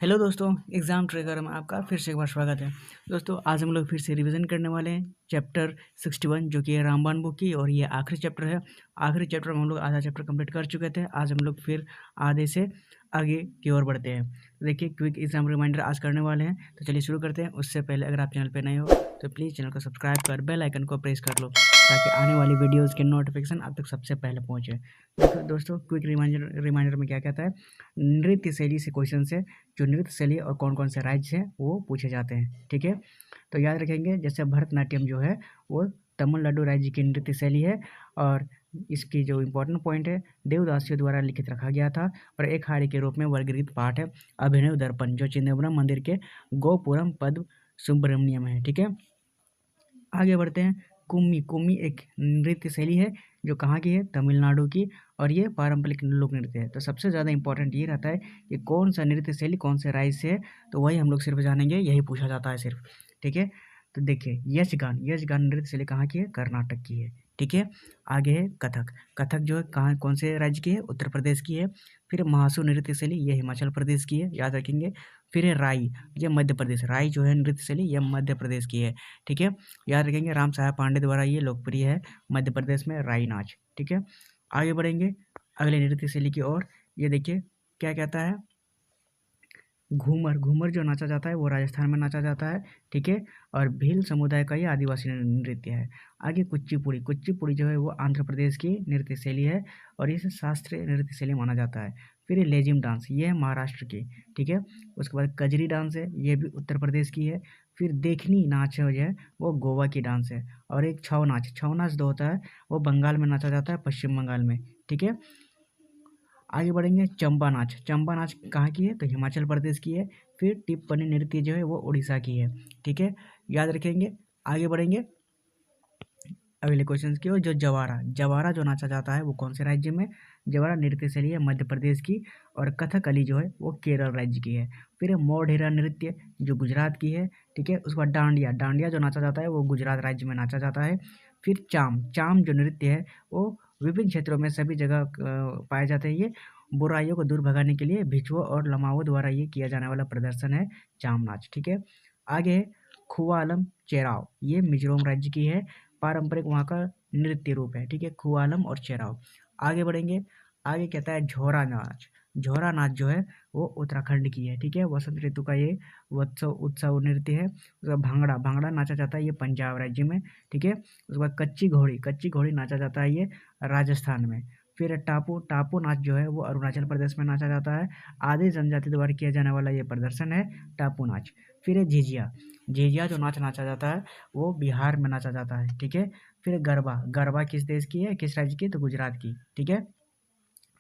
Hello दोस्तों, exam tracker में आपका फिर से एक बार स्वागत है। दोस्तों, आज हम लोग फिर से रिवीजन करने वाले हैं चैप्टर 61 जो कि है रामबाण बुक की, और ये आखिरी चैप्टर है। आखिरी चैप्टर में हम लोग आधा चैप्टर कंप्लीट कर चुके थे। आज हम लोग फिर आधे से आगे की ओर बढ़ते हैं। तो देखिए, क्विक एग्जाम रिमाइंडर आज करने वाले हैं, तो चलिए शुरू करते हैं। उससे पहले अगर आप चैनल पर नए हो तो प्लीज़ चैनल को सब्सक्राइब कर बेल आइकन को प्रेस कर लो, ताकि आने वाली वीडियोज़ के नोटिफिकेशन आप तक सबसे पहले पहुँचे। देखो दोस्तों, क्विक रिमाइंडर में क्या कहता है, नृत्य शैली से क्वेश्चन है जो नृत्य शैली और कौन-कौन से राज्य हैं वो पूछे जाते हैं, ठीक है? तो याद रखेंगे, जैसे भरतनाट्यम जो है वो तमिलनाडु राज्य की नृत्य शैली है, और इसकी जो इम्पोर्टेंट पॉइंट है, देवदासियों द्वारा लिखित रखा गया था और एक हाड़ी के रूप में वर्गीकृत पाठ है अभिनव दर्पण, जो चिदम्बरम मंदिर के गोपुरम पद्म सुब्रमण्यम है, ठीक है? आगे बढ़ते हैं। कुम्मी कुम्मी एक नृत्य शैली है जो कहाँ की है, तमिलनाडु की, और ये पारंपरिक लोक नृत्य है। तो सबसे ज़्यादा इंपॉर्टेंट ये रहता है कि कौन सा नृत्य शैली कौन से राज्य से है, तो वही हम लोग सिर्फ जानेंगे, यही पूछा जाता है सिर्फ, ठीक है? तो देखिए, यक्षगान नृत्य शैली कहाँ की है, कर्नाटक की है, ठीक है? आगे है कथक। कथक जो है कहाँ कौन से राज्य की है, उत्तर प्रदेश की है। फिर महासु नृत्य शैली, ये हिमाचल प्रदेश की है, याद रखेंगे। फिर है राई, ये मध्य प्रदेश, राई जो है नृत्य शैली, ये मध्य प्रदेश की है, ठीक है? याद रखेंगे, राम साहब पांडे द्वारा ये लोकप्रिय है मध्य प्रदेश में राई नाच, ठीक है? आगे बढ़ेंगे अगले नृत्य शैली की ओर। ये देखिए क्या कहता है, घूमर। घूमर जो नाचा जाता है वो राजस्थान में नाचा जाता है, ठीक है? और भील समुदाय का ये आदिवासी नृत्य है। आगे कुचिपुड़ी। कुचिपुड़ी जो है वो आंध्र प्रदेश की नृत्य शैली है और इसे शास्त्रीय नृत्य शैली माना जाता है। फिर लेजिम डांस, ये है महाराष्ट्र की, ठीक है? उसके बाद कजरी डांस है, ये भी उत्तर प्रदेश की है। फिर देखनी नाच जो है वो गोवा की डांस है। और एक छऊ नाच, छऊ नाच जो होता है वो बंगाल में नाचा जाता है, पश्चिम बंगाल में, ठीक है? आगे बढ़ेंगे, चंबा नाच। चंबा नाच कहाँ की है, तो हिमाचल प्रदेश की है। फिर टिप्पणी नृत्य जो है वो उड़ीसा की है, ठीक है? याद रखेंगे। आगे बढ़ेंगे अगले क्वेश्चन की ओर। जो जवारा, जवारा जो नाचा जाता है वो कौन से राज्य में, जवारा नृत्य शैली है मध्य प्रदेश की, और कथकली जो है वो केरल राज्य की है। फिर मोढेरा नृत्य जो गुजरात की है, ठीक है? उसके बाद डांडिया, डांडिया जो नाचा जाता है वो गुजरात राज्य में नाचा जाता है। फिर चाम, चाम जो नृत्य है वो विभिन्न क्षेत्रों में सभी जगह पाए जाते हैं। ये बुराइयों को दूर भगाने के लिए भिक्षुओं और लमाओं द्वारा ये किया जाने वाला प्रदर्शन है चाम नाच, ठीक है? आगे है खुआलम चेराव, ये मिजोरम राज्य की है, पारंपरिक वहाँ का नृत्य रूप है, ठीक है? खुआलम और चेराव। आगे बढ़ेंगे, आगे कहता है झोरा नाच। झोरा नाच जो है वो उत्तराखंड की है, ठीक है? वसंत ऋतु का ये उत्सव उत्सव नृत्य है। उसका भांगड़ा, भांगड़ा नाचा जाता है ये पंजाब राज्य में, ठीक है? उसके बाद कच्ची घोड़ी, कच्ची घोड़ी नाचा जाता है ये राजस्थान में। फिर टापू, टापू नाच जो है वो अरुणाचल प्रदेश में नाचा जाता है। आदि जनजाति द्वारा किया जाने वाला ये प्रदर्शन है टापू नाच। फिर है झिझिया, झिझिया जो नाच नाचा जाता है वो बिहार में नाचा जाता है, ठीक है? फिर गरबा, गरबा किस देश की है, किस राज्य की, तो गुजरात की, ठीक है?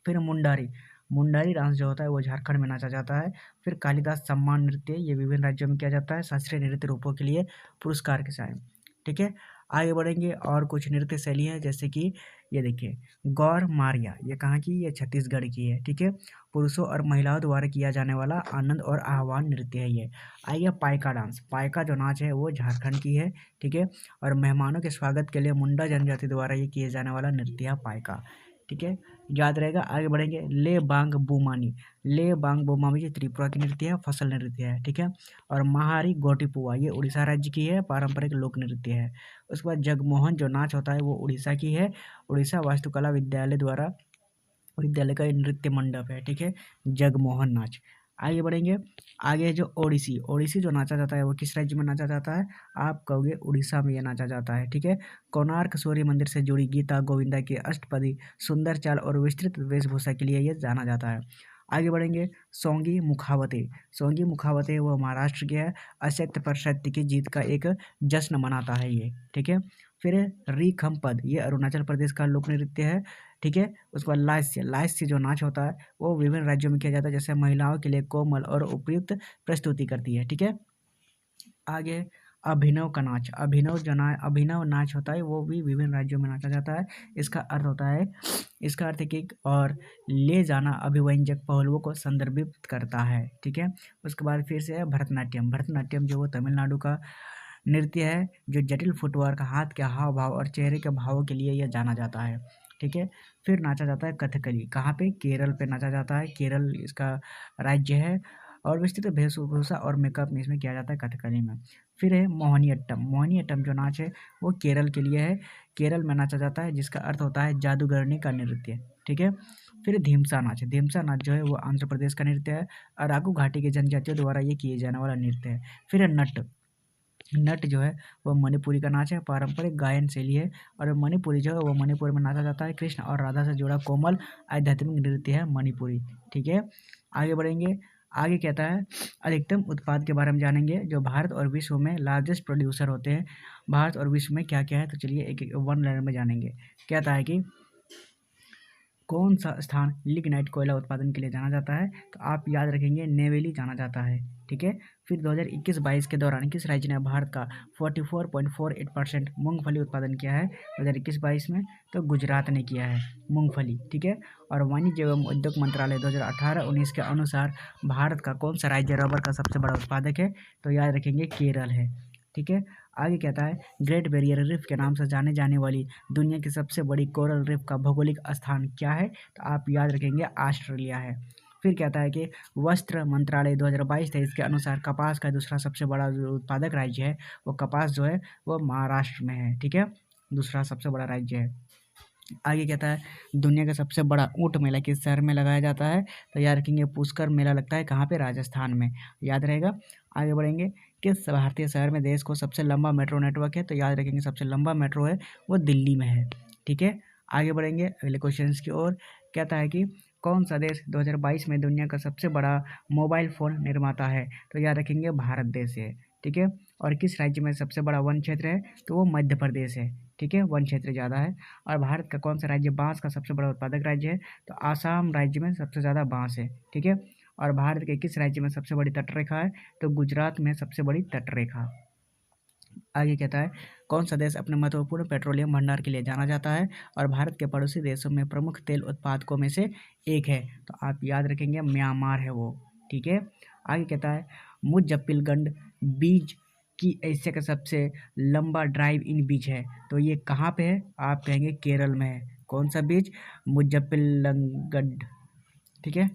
फिर मुंडारी, मुंडारी डांस जो होता है वो झारखंड में नाचा जाता है। फिर कालिदास सम्मान नृत्य, ये विभिन्न राज्यों में किया जाता है शास्त्रीय नृत्य रूपों के लिए पुरस्कार के साथ, ठीक है? आगे बढ़ेंगे और कुछ नृत्य शैली है, जैसे कि ये देखिए, गौर मारिया, ये कहाँ की, ये छत्तीसगढ़ की है, ठीक है? पुरुषों और महिलाओं द्वारा किया जाने वाला आनंद और आह्वान नृत्य है ये। आइए पाइका डांस, पाइका जो नाच है वो झारखंड की है, ठीक है? और मेहमानों के स्वागत के लिए मुंडा जनजाति द्वारा ये किए जाने वाला नृत्य है पाइका, ठीक है? याद रहेगा। आगे बढ़ेंगे, ले बांग बुमानी, ले बांग बुमानी ये त्रिपुरा की नृत्य है, फसल नृत्य है, ठीक है? और महारी गोटीपुआ, ये उड़ीसा राज्य की है, पारंपरिक लोक नृत्य है। उसके बाद जगमोहन जो नाच होता है वो उड़ीसा की है, उड़ीसा वास्तुकला विद्यालय द्वारा, विद्यालय का नृत्य मंडप है, ठीक है? जगमोहन नाच। आगे बढ़ेंगे, आगे जो ओडिसी, ओडिसी जो नाचा जाता है वो किस राज्य में नाचा जाता है, आप कहोगे उड़ीसा में ये नाचा जाता है, ठीक है? कोणार्क सूर्य मंदिर से जुड़ी गीता गोविंदा की अष्टपदी सुंदर चाल और विस्तृत वेशभूषा के लिए ये जाना जाता है। आगे बढ़ेंगे, सोंगी मुखावते, सोंगी मुखावते वो महाराष्ट्र के है, असत्य पर सत्य की जीत का एक जश्न मनाता है ये, ठीक है? फिर रीखम पद, ये अरुणाचल प्रदेश का लोक नृत्य है, ठीक है? उसके बाद लास्य, लास्य जो नाच होता है वो विभिन्न राज्यों में किया जाता है, जैसे महिलाओं के लिए कोमल और उपयुक्त प्रस्तुति करती है, ठीक है? आगे अभिनव का नाच, अभिनव नाच होता है वो भी विभिन्न राज्यों में नाचा जाता है। इसका अर्थ होता है, इसका अर्थ है कि और ले जाना अभिव्यंजक पहलुओं को संदर्भित करता है, ठीक है? उसके बाद फिर से है भरतनाट्यम, भरतनाट्यम जो वो तमिलनाडु का नृत्य है, जो जटिल फुटवर्क, हाथ के हाव भाव और चेहरे के भावों के लिए यह जाना जाता है, ठीक है? फिर नाचा जाता है कथकली, कहाँ पे, केरल पे नाचा जाता है, केरल इसका राज्य है। और विस्तृत वेशभूषा और मेकअप में इसमें किया जाता है कथकली में। फिर है मोहिनीअट्टम। मोहिनीअट्टम जो नाच है वो केरल के लिए है, केरल में नाचा जाता है, जिसका अर्थ होता है जादूगरनी का नृत्य। ठीक है। फिर धीमसा नाच। धीमसा नाच जो है वो आंध्र प्रदेश का नृत्य है, अराकू घाटी के जनजातियों द्वारा ये किए जाने वाला नृत्य है। फिर है नट। नट जो है वो मणिपुरी का नाच है, पारंपरिक गायन शैली है, और मणिपुरी जो है वो मणिपुर में नाचा जाता है। कृष्ण और राधा से जुड़ा कोमल आध्यात्मिक नृत्य है मणिपुरी। ठीक है। आगे बढ़ेंगे। आगे कहता है अधिकतम उत्पाद के बारे में जानेंगे, जो भारत और विश्व में लार्जेस्ट प्रोड्यूसर होते हैं। भारत और विश्व में क्या क्या है, तो चलिए एक एक वन लाइन में जानेंगे। कहता है कि कौन सा स्थान लिग्नाइट कोयला उत्पादन के लिए जाना जाता है, तो आप याद रखेंगे नेवेली जाना जाता है। ठीक है। फिर 2021-22 के दौरान किस राज्य ने भारत का 44.48% मूंगफली उत्पादन किया है 2021-22 में, तो गुजरात ने किया है मूंगफली। ठीक है। और वाणिज्य एवं उद्योग मंत्रालय 2018-19 के अनुसार भारत का कौन सा राज्य रबर का सबसे बड़ा उत्पादक है, तो याद रखेंगे केरल है। ठीक है। आगे कहता है ग्रेट बैरियर रीफ के नाम से जाने जाने वाली दुनिया की सबसे बड़ी कोरल रीफ का भौगोलिक स्थान क्या है, तो आप याद रखेंगे ऑस्ट्रेलिया है। फिर कहता है कि वस्त्र मंत्रालय 2022-23 के अनुसार कपास का दूसरा सबसे बड़ा जो उत्पादक राज्य है, वो कपास जो है वो महाराष्ट्र में है। ठीक है। दूसरा सबसे बड़ा राज्य है। आगे कहता है दुनिया का सबसे बड़ा ऊंट मेला किस शहर में लगाया जाता है, तो याद रखेंगे पुष्कर मेला लगता है कहाँ पे, राजस्थान में, याद रहेगा। आगे बढ़ेंगे। किस भारतीय शहर में देश को सबसे लंबा मेट्रो नेटवर्क है, तो याद रखेंगे सबसे लंबा मेट्रो है वो दिल्ली में है। ठीक है। आगे बढ़ेंगे अगले क्वेश्चन की ओर। कहता है कि कौन सा देश 2022 में दुनिया का सबसे बड़ा मोबाइल फ़ोन निर्माता है, तो याद रखेंगे भारत देश है। ठीक है। और किस राज्य में सबसे बड़ा वन क्षेत्र है, तो वो मध्य प्रदेश है। ठीक है। वन क्षेत्र ज़्यादा है। और भारत का कौन सा राज्य बांस का सबसे बड़ा उत्पादक राज्य है, तो आसाम राज्य में सबसे ज़्यादा बांस है। ठीक है। और भारत के किस राज्य में सबसे बड़ी तटरेखा है, तो गुजरात में सबसे बड़ी तटरेखा। आगे कहता है कौन सा देश अपने महत्वपूर्ण पेट्रोलियम भंडार के लिए जाना जाता है, और भारत के पड़ोसी देशों में प्रमुख तेल उत्पादकों में से एक है, तो आप याद रखेंगे म्यांमार है वो। ठीक है। आगे कहता है मुजफ्फरगंज बीच की एशिया का सबसे लंबा ड्राइव इन बीच है, तो ये कहाँ पे है, आप कहेंगे केरल में है। कौन सा बीच, मुजफ्फरगंज। ठीक है।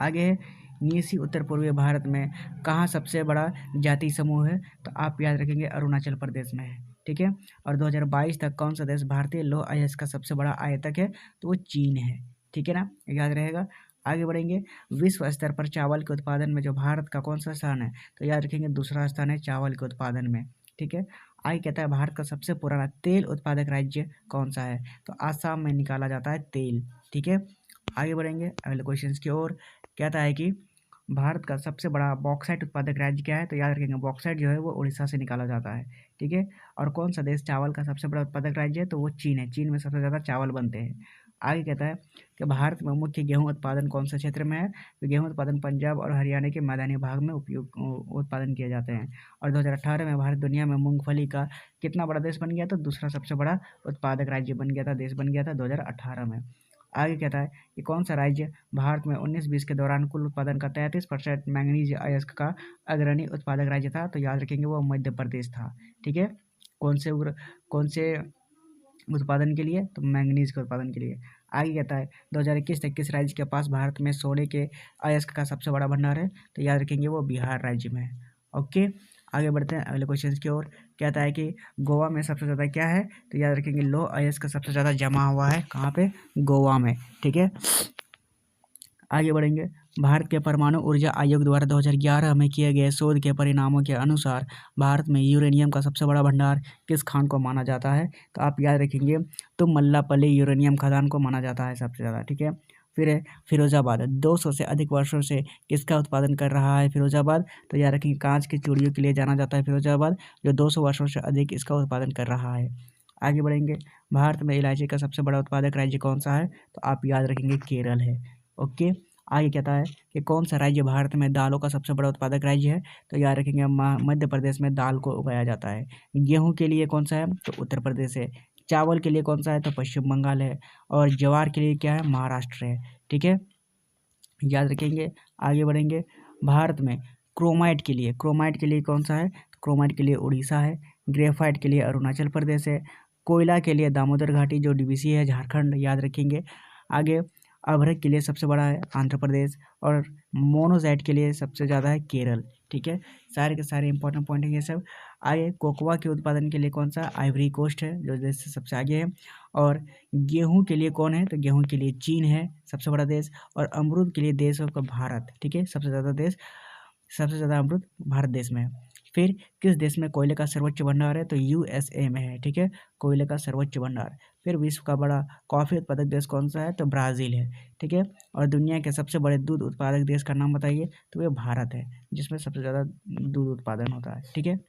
आगे है नियसी उत्तर पूर्वी भारत में कहाँ सबसे बड़ा जाति समूह है, तो आप याद रखेंगे अरुणाचल प्रदेश में है। ठीक है। और 2022 तक कौन सा देश भारतीय लौह अयस्क का सबसे बड़ा आयातक है, तो वो चीन है। ठीक है ना, याद रहेगा। आगे बढ़ेंगे। विश्व स्तर पर चावल के उत्पादन में जो भारत का कौन सा स्थान है, तो याद रखेंगे दूसरा स्थान है चावल के उत्पादन में। ठीक है। आगे कहता है भारत का सबसे पुराना तेल उत्पादक राज्य कौन सा है, तो आसाम में निकाला जाता है तेल। ठीक है। आगे बढ़ेंगे अगले क्वेश्चन की ओर। कहता है कि भारत का सबसे बड़ा बॉक्साइट उत्पादक राज्य क्या है, तो याद रखेंगे बॉक्साइट जो है वो उड़ीसा से निकाला जाता है। ठीक है। और कौन सा देश चावल का सबसे बड़ा उत्पादक राज्य है, तो वो चीन है। चीन में सबसे ज़्यादा चावल बनते हैं। आगे कहता है कि भारत में मुख्य गेहूं उत्पादन कौन से क्षेत्र में है, तो गेहूं उत्पादन पंजाब और हरियाणा के मैदानी भाग में उत्पादन किए जाते हैं। और 2018 में भारत दुनिया में मूंगफली का कितना बड़ा देश बन गया, तो दूसरा सबसे बड़ा उत्पादक राज्य बन गया था, देश बन गया था 2018 में। आगे कहता है कि कौन सा राज्य भारत में 19-20 के दौरान कुल उत्पादन का 33% मैंगनीज अयस्क का अग्रणी उत्पादक राज्य था, तो याद रखेंगे वो मध्य प्रदेश था। ठीक है। कौन से उत्पादन के लिए, तो मैंगनीज के उत्पादन के लिए। आगे कहता है 2021 तक किस राज्य के पास भारत में सोने के अयस्क का सबसे बड़ा भंडार है, तो याद रखेंगे वो बिहार राज्य में है। ओके। आगे बढ़ते हैं अगले क्वेश्चन की ओर। कहता है कि गोवा में सबसे ज़्यादा क्या है, तो याद रखेंगे लौह अयस्क सबसे ज़्यादा जमा हुआ है कहाँ पे, गोवा में। ठीक है। आगे बढ़ेंगे। भारत के परमाणु ऊर्जा आयोग द्वारा 2011 में किए गए शोध के परिणामों के अनुसार भारत में यूरेनियम का सबसे बड़ा भंडार किस खान को माना जाता है, तो आप याद रखेंगे तो मल्लापल्ली यूरेनियम खदान को माना जाता है सबसे ज़्यादा। ठीक है। फिर है फिरोजाबाद। 200 से अधिक वर्षों से किसका उत्पादन कर रहा है फिरोजाबाद, तो याद रखेंगे कांच की चूड़ियों के लिए जाना जाता है फिरोजाबाद, जो 200 वर्षों से अधिक इसका उत्पादन कर रहा है। आगे बढ़ेंगे। भारत में इलायची का सबसे बड़ा उत्पादक राज्य कौन सा है, तो आप याद रखेंगे केरल है। ओके। आगे कहता है कि कौन सा राज्य भारत में दालों का सबसे बड़ा उत्पादक राज्य है, तो याद रखेंगे मध्य प्रदेश में दाल को उगाया जाता है। गेहूं के लिए कौन सा है, तो उत्तर प्रदेश है। चावल के लिए कौन सा है, तो पश्चिम बंगाल है। और ज्वार के लिए क्या है, महाराष्ट्र है। ठीक है, याद रखेंगे। आगे बढ़ेंगे। भारत में क्रोमाइट के लिए कौन सा है, तो क्रोमाइट के लिए उड़ीसा है। ग्रेफाइट के लिए अरुणाचल प्रदेश है। कोयला के लिए दामोदर घाटी जो डीवीसी है झारखंड, याद रखेंगे। आगे अभ्रक के लिए सबसे बड़ा है आंध्र प्रदेश, और मोनोजैट के लिए सबसे ज़्यादा है केरल। ठीक है, सारे के सारे इंपॉर्टेंट पॉइंट है ये सब। आगे कोकोआ के उत्पादन के लिए कौन सा, आइवरी कोस्ट है जो देश से सबसे आगे है। और गेहूं के लिए कौन है, तो गेहूं के लिए चीन है सबसे बड़ा देश। और अमरूद के लिए देश होगा भारत। ठीक है, सबसे ज़्यादा अमरूद भारत देश में है। फिर किस देश में कोयले का सर्वोच्च भंडार है, तो यूएसए में है। ठीक है, कोयले का सर्वोच्च भंडार। फिर विश्व का बड़ा कॉफ़ी उत्पादक देश कौन सा है, तो ब्राज़ील है। ठीक है, और दुनिया के सबसे बड़े दूध उत्पादक देश का नाम बताइए, तो ये भारत है जिसमें सबसे ज़्यादा दूध उत्पादन होता है। ठीक है,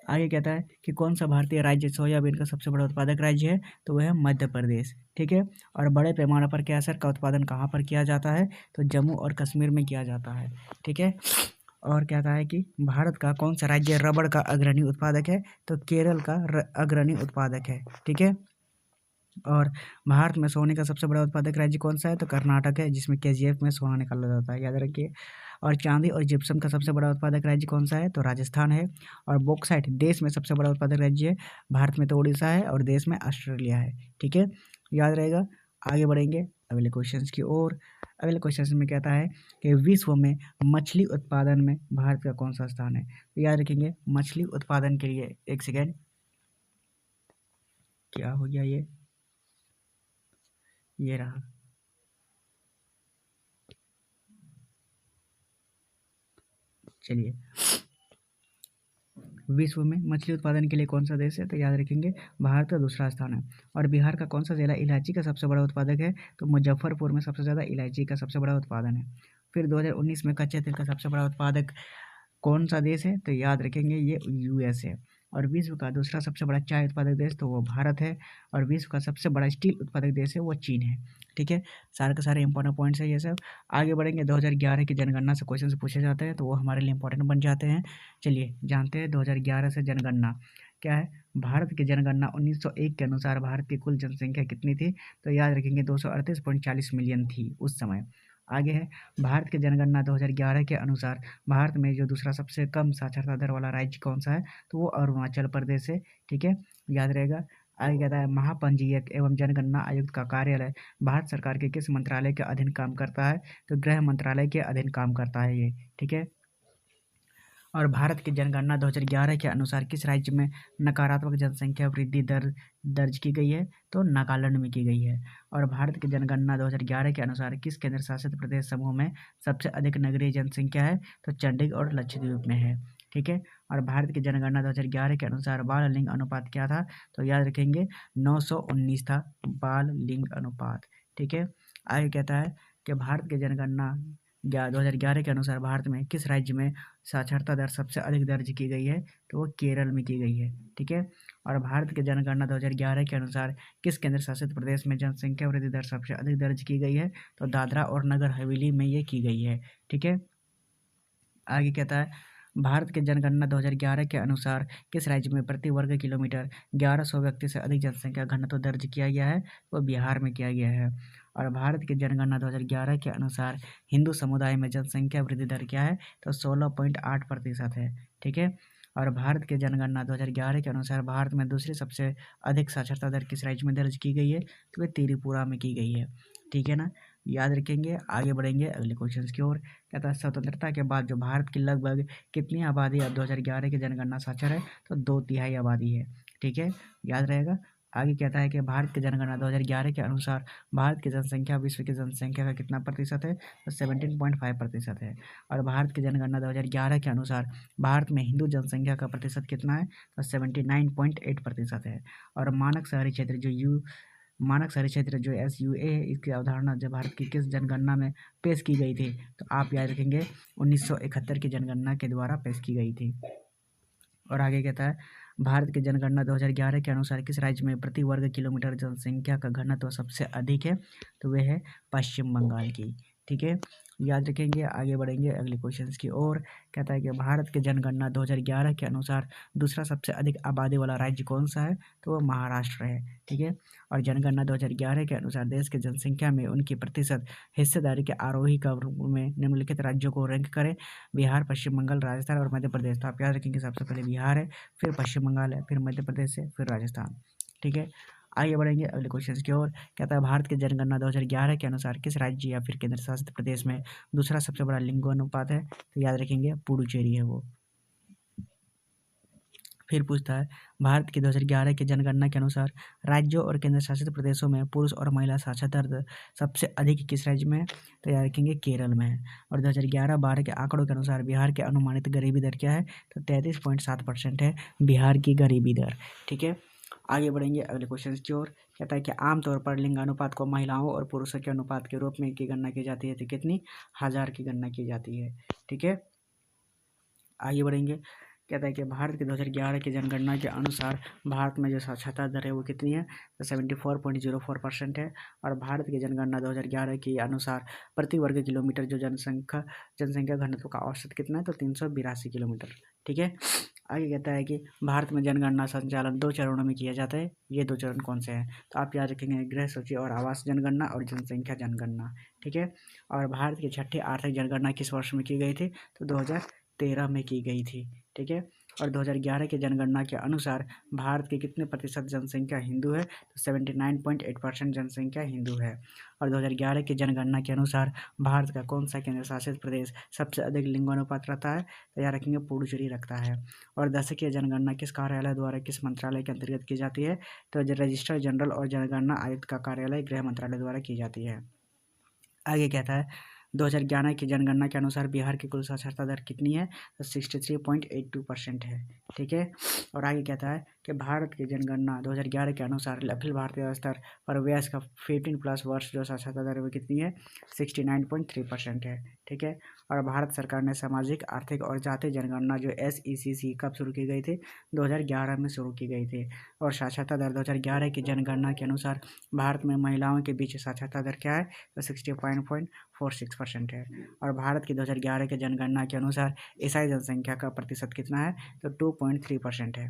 आगे कहता है कि कौन सा भारतीय राज्य सोयाबीन का सबसे बड़ा उत्पादक राज्य है, तो वह है मध्य प्रदेश। ठीक है, और बड़े पैमाने पर केसर का उत्पादन कहाँ पर किया जाता है, तो जम्मू और कश्मीर में किया जाता है। ठीक है, और कहता है कि भारत का कौन सा राज्य रबड़ का अग्रणी उत्पादक है, तो केरल का अग्रणी उत्पादक है। ठीक है, और भारत में सोने का सबसे बड़ा उत्पादक राज्य कौन सा है, तो कर्नाटक है जिसमें केजीएफ में सोना निकाला जाता है, याद रखिए। और चांदी और जिप्सम का सबसे बड़ा उत्पादक राज्य कौन सा है, तो राजस्थान है। और बॉक्साइट देश में सबसे बड़ा उत्पादक राज्य है, भारत में तो उड़ीसा है और देश में ऑस्ट्रेलिया है। ठीक है, याद रहेगा। आगे बढ़ेंगे अगले क्वेश्चन की ओर। अगले क्वेश्चन में कहता है कि विश्व में मछली उत्पादन में भारत का कौन सा स्थान है, तो याद रखेंगे मछली उत्पादन के लिए, एक सेकेंड, क्या हो गया ये रहा। चलिए, विश्व में मछली उत्पादन के लिए कौन सा देश है, तो याद रखेंगे भारत का दूसरा स्थान है। और बिहार का कौन सा जिला इलायची का सबसे बड़ा उत्पादक है, तो मुजफ्फरपुर में सबसे ज़्यादा इलायची का सबसे बड़ा उत्पादन है। फिर 2019 में कच्चे तेल का सबसे बड़ा उत्पादक कौन सा देश है, तो याद रखेंगे ये यूएस है। और विश्व का दूसरा सबसे बड़ा चाय उत्पादक देश तो वो भारत है। और विश्व का सबसे बड़ा स्टील उत्पादक देश है वो चीन है। ठीक है, सारे के सारे इंपॉर्टेंट पॉइंट्स है ये सब। आगे बढ़ेंगे, 2011 की जनगणना से क्वेश्चन पूछे जाते हैं तो वो हमारे लिए इंपॉर्टेंट बन जाते हैं। चलिए जानते हैं 2011 से जनगणना क्या है। भारत की जनगणना 1901 के अनुसार भारत की कुल जनसंख्या कितनी थी, तो याद रखेंगे 238.40 मिलियन थी उस समय। आगे है, भारत की जनगणना 2011 के अनुसार भारत में जो दूसरा सबसे कम साक्षरता दर वाला राज्य कौन सा है, तो वो अरुणाचल प्रदेश है। ठीक है, याद रहेगा। आगे कहता है महापंजीयक एवं जनगणना आयुक्त का कार्यालय भारत सरकार के किस मंत्रालय के अधीन काम करता है, तो गृह मंत्रालय के अधीन काम करता है ये। ठीक है, और भारत की जनगणना 2011 के अनुसार किस राज्य में नकारात्मक जनसंख्या वृद्धि दर दर्ज की गई है, तो नागालैंड में की गई है। और भारत की जनगणना 2011 के अनुसार किस केंद्र शासित प्रदेश समूह में सबसे अधिक नगरीय जनसंख्या है, तो चंडीगढ़ और लक्षद्वीप में है। ठीक है, और भारत की जनगणना 2011 के अनुसार बाल लिंग अनुपात क्या था, तो याद रखेंगे 919 था बाल लिंग अनुपात। ठीक है, आगे कहता है कि भारत की जनगणना 2011 के अनुसार भारत में किस राज्य में साक्षरता दर सबसे अधिक दर्ज की गई है, तो वो केरल में की गई है। ठीक है, और भारत की जनगणना 2011 के अनुसार किस केंद्र शासित प्रदेश में जनसंख्या वृद्धि दर सबसे अधिक दर्ज की गई है, तो दादरा और नगर हवेली में ये की गई है। ठीक है, आगे कहता है भारत की जनगणना 2011 के अनुसार किस राज्य में प्रति वर्ग किलोमीटर 1100 व्यक्ति से अधिक जनसंख्या घनत्व दर्ज किया गया है, वो बिहार में किया गया है। और भारत की जनगणना 2011 के अनुसार हिंदू समुदाय में जनसंख्या वृद्धि दर क्या है, तो 16.8% है। ठीक है, और भारत की जनगणना 2011 के अनुसार भारत में दूसरी सबसे अधिक साक्षरता दर किस राज्य में दर्ज की गई है, तो वह त्रिपुरा में की गई है। ठीक है ना, याद रखेंगे। आगे बढ़ेंगे अगले क्वेश्चन की ओर। कहता है स्वतंत्रता के बाद जो भारत की लगभग कितनी आबादी अब 2011 की जनगणना साक्षर है, तो 2/3 आबादी है। ठीक है, याद रहेगा। आगे कहता है कि भारत की जनगणना 2011 के अनुसार भारत की जनसंख्या विश्व की जनसंख्या का कितना प्रतिशत है, तो 17.5% है। और भारत की जनगणना 2011 के अनुसार भारत में हिंदू जनसंख्या का प्रतिशत कितना है, तो 79.8% है। और मानक शहरी क्षेत्र जो SUA है, इसकी अवधारणा जब भारत की किस जनगणना में पेश की गई थी, तो आप याद रखेंगे 1971 की जनगणना के द्वारा पेश की गई थी। और आगे कहता है भारत की जनगणना 2011 के अनुसार किस राज्य में प्रति वर्ग किलोमीटर जनसंख्या का घनत्व सबसे अधिक है, तो वह है पश्चिम बंगाल की। ठीक है, याद रखेंगे। आगे बढ़ेंगे अगले क्वेश्चंस की ओर। कहता है कि भारत की जनगणना 2011 के अनुसार दूसरा सबसे अधिक आबादी वाला राज्य कौन सा है, तो वो महाराष्ट्र है। ठीक है, और जनगणना 2011 के अनुसार देश की जनसंख्या में उनकी प्रतिशत हिस्सेदारी के आरोही का रूप में निम्नलिखित राज्यों को रैंक करें, बिहार, पश्चिम बंगाल, राजस्थान और मध्य प्रदेश। तो आप याद रखेंगे सबसे पहले बिहार है, फिर पश्चिम बंगाल है, फिर मध्य प्रदेश है, फिर राजस्थान। ठीक है, आगे बढ़ेंगे अगले क्वेश्चन की ओर। कहता है भारत की जनगणना 2011 के अनुसार किस राज्य या फिर केंद्र शासित प्रदेश में दूसरा सबसे बड़ा लिंगानुपात है? तो याद रखेंगे पुडुचेरी है वो। फिर पूछता है भारत की 2011 की जनगणना के अनुसार राज्यों और केंद्र शासित प्रदेशों में पुरुष और महिला साक्षरता दर सबसे अधिक किस राज्य में है? तो याद रखेंगे केरल में है। और 2011-12 के आंकड़ों के अनुसार बिहार के अनुमानित गरीबी दर क्या है? तो 33.7% है बिहार की गरीबी दर। ठीक है, आगे बढ़ेंगे अगले क्वेश्चन की ओर। कहता है कि आमतौर पर लिंगानुपात को महिलाओं और पुरुषों के अनुपात के रूप में की गणना की जाती है, तो कितनी? 1000 की गणना की जाती है। ठीक है, आगे बढ़ेंगे। कहता है कि भारत के 2011 की जनगणना के अनुसार भारत में जो साक्षरता दर है वो कितनी है? तो 74.04% है। और भारत की जनगणना 2011 के अनुसार प्रति वर्ग किलोमीटर जो जनसंख्या घनत्व का औसत कितना है? तो 382 किलोमीटर। ठीक है, आगे कहता है कि भारत में जनगणना संचालन 2 चरणों में किया जाता है। ये 2 चरण कौन से हैं? तो आप याद रखेंगे गृह सूची और आवास जनगणना और जनसंख्या जनगणना। ठीक है, और भारत की छठी आर्थिक जनगणना किस वर्ष में की गई थी? तो 2013 में की गई थी। ठीक है, और 2011 की जनगणना के अनुसार भारत के कितने प्रतिशत जनसंख्या हिंदू है? तो 79.8% जनसंख्या हिंदू है। और 2011 की जनगणना के अनुसार भारत का कौन सा केंद्र शासित प्रदेश सबसे अधिक लिंगानुपात रखता है? तो याद रखेंगे पुडुचेरी रखता है। और दशकीय जनगणना किस कार्यालय द्वारा किस मंत्रालय के अंतर्गत की जाती है? तो रजिस्ट्रार जनरल और जनगणना आयुक्त का कार्यालय गृह मंत्रालय द्वारा की जाती है। आगे कहता है 2011 की जनगणना के अनुसार बिहार की कुल साक्षरता दर कितनी है? तो 63.82% है। ठीक है, और आगे कहता है कि भारत की जनगणना 2011 के अनुसार अखिल भारतीय स्तर पर वयस्क 15+ वर्ष जो साक्षरता दर है वो कितनी है? 69.3% है। ठीक है, और भारत सरकार ने सामाजिक आर्थिक और जातीय जनगणना जो SECC कब शुरू की गई थी? 2011 में शुरू की गई थी। और साक्षरता दर 2011 की जनगणना के अनुसार भारत में महिलाओं के बीच साक्षरता दर क्या है? तो 65.46% है। और भारत की 2011 के जनगणना के अनुसार ईसाई जनसंख्या का प्रतिशत कितना है? तो 2.3% है।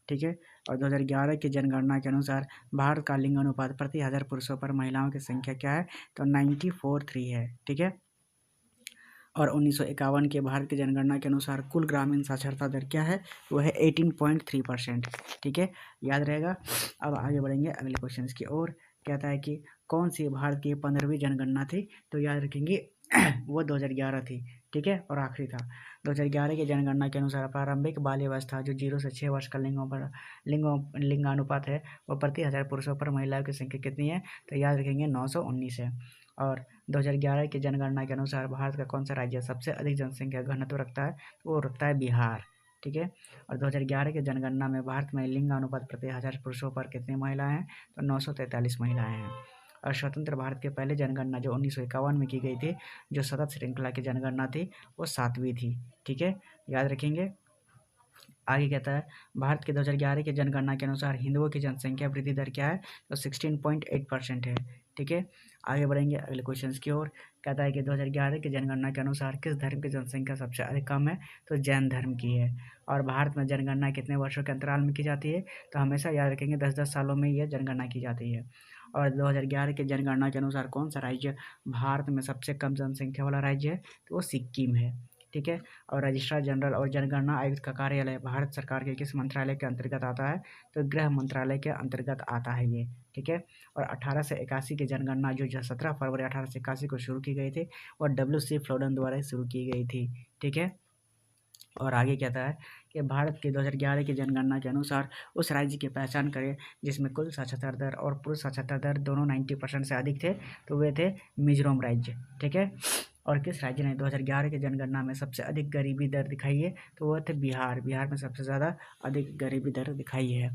ठीक है, और 2011 की जनगणना के अनुसार भारत का लिंगानुपात प्रति 1000 पुरुषों पर महिलाओं की संख्या क्या है? तो 94:3 है। ठीक है, और 1951 के भारत की जनगणना के अनुसार कुल ग्रामीण साक्षरता दर क्या है? वो है 18.3%। ठीक है, याद रहेगा। अब आगे बढ़ेंगे अगले क्वेश्चन की ओर। कहता है कि कौन सी भारत की 15वीं जनगणना थी? तो याद रखेंगे वो 2011 थी। ठीक है, और आखिरी था 2011 की जनगणना के अनुसार प्रारंभिक बाल्यावस्था जो 0 से 6 वर्ष का लिंगानुपात है वो प्रति 1000 पुरुषों पर महिलाओं की संख्या कितनी है? तो याद रखेंगे 919 है। और 2011 की जनगणना के अनुसार भारत का कौन सा राज्य सबसे अधिक जनसंख्या घनत्व रखता है? तो वो रखता है बिहार। ठीक है, और 2011 की जनगणना में भारत में लिंगानुपात प्रति 1000 पुरुषों पर कितनी महिलाएं हैं? तो 943 महिलाएं हैं। और स्वतंत्र भारत के पहले जनगणना जो 1951 में की गई थी, जो सतत श्रृंखला की जनगणना थी, वो 7वीं थी। ठीक है, याद रखेंगे। आगे कहता है भारत के 2011 की जनगणना के अनुसार हिंदुओं की जनसंख्या वृद्धि दर क्या है? तो 16.8% है। ठीक है, आगे बढ़ेंगे अगले क्वेश्चन की ओर। कहता है कि 2011 की जनगणना के अनुसार किस धर्म की जनसंख्या सबसे अधिक कम है? तो जैन धर्म की है। और भारत में जनगणना कितने वर्षों के अंतराल में की जाती है? तो हमेशा याद रखेंगे 10-10 सालों में यह जनगणना की जाती है। और 2011 की जनगणना के अनुसार कौन सा राज्य भारत में सबसे कम जनसंख्या वाला राज्य है? तो वो सिक्किम है। ठीक है, और रजिस्ट्रार जनरल और जनगणना आयुक्त का कार्यालय भारत सरकार के किस मंत्रालय के अंतर्गत आता है? तो गृह मंत्रालय के अंतर्गत आता है ये। ठीक है, और 1881 की जनगणना जो 17 फरवरी 1881 को शुरू की गई थी और WC फ्लोडन द्वारा शुरू की गई थी। ठीक है, और आगे कहता है कि भारत की 2011 की जनगणना के अनुसार उस राज्य की पहचान करें जिसमें कुल साक्षरता दर और पुरुष साक्षरता दर दोनों 90% से अधिक थे, तो वे थे मिजोरम राज्य। ठीक है, और किस राज्य ने 2011 की जनगणना में सबसे अधिक गरीबी दर दिखाई है? तो वह थे बिहार। बिहार में सबसे ज़्यादा अधिक गरीबी दर दिखाई है।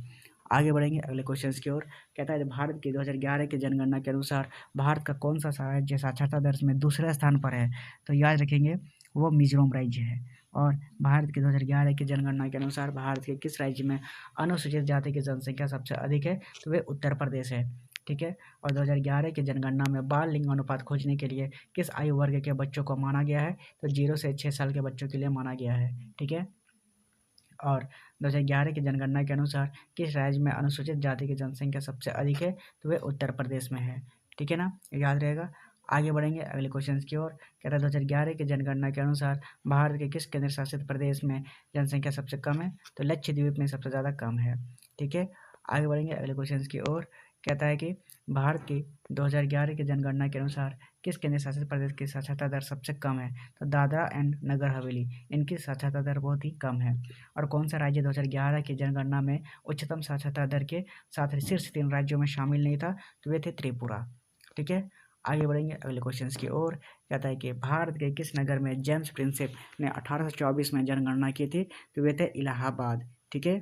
आगे बढ़ेंगे अगले क्वेश्चन की ओर। कहता है भारत की 2011 की जनगणना के अनुसार भारत का कौन सा राज्य साक्षरता दर में दूसरे स्थान पर है? तो याद रखेंगे वो मिजोरम राज्य है। और भारत के 2011 की जनगणना के अनुसार भारत के किस राज्य में अनुसूचित जाति की जनसंख्या सबसे अधिक है? तो वे उत्तर प्रदेश है। ठीक है, और 2011 की जनगणना में बाल लिंगानुपात खोजने के लिए किस आयु वर्ग के बच्चों को माना गया है? तो 0 से 6 साल के बच्चों के लिए माना गया है। ठीक है, और 2011 की जनगणना के अनुसार किस राज्य में अनुसूचित जाति की जनसंख्या सबसे अधिक है? तो वे उत्तर प्रदेश में है। ठीक है ना, याद रहेगा। आगे बढ़ेंगे अगले क्वेश्चन की ओर। कहता है 2011 की जनगणना के अनुसार भारत के किस केंद्र शासित प्रदेश में जनसंख्या सबसे कम है? तो लक्षद्वीप में सबसे ज़्यादा कम है। ठीक है, आगे बढ़ेंगे अगले क्वेश्चन की ओर। कहता है कि भारत की 2011 की जनगणना के अनुसार किस केंद्र शासित प्रदेश की साक्षरता दर सबसे कम है? तो दादरा एंड नगर हवेली, इनकी साक्षरता दर बहुत ही कम है। और कौन सा राज्य 2011 की जनगणना में उच्चतम साक्षरता दर के साथ शीर्ष 3 राज्यों में शामिल नहीं था? तो वे थे त्रिपुरा। ठीक है, आगे बढ़ेंगे अगले क्वेश्चन की ओर। कहता है कि भारत के किस नगर में जेम्स प्रिंसेप ने 1824 में जनगणना की थी? तो वे थे इलाहाबाद। ठीक है,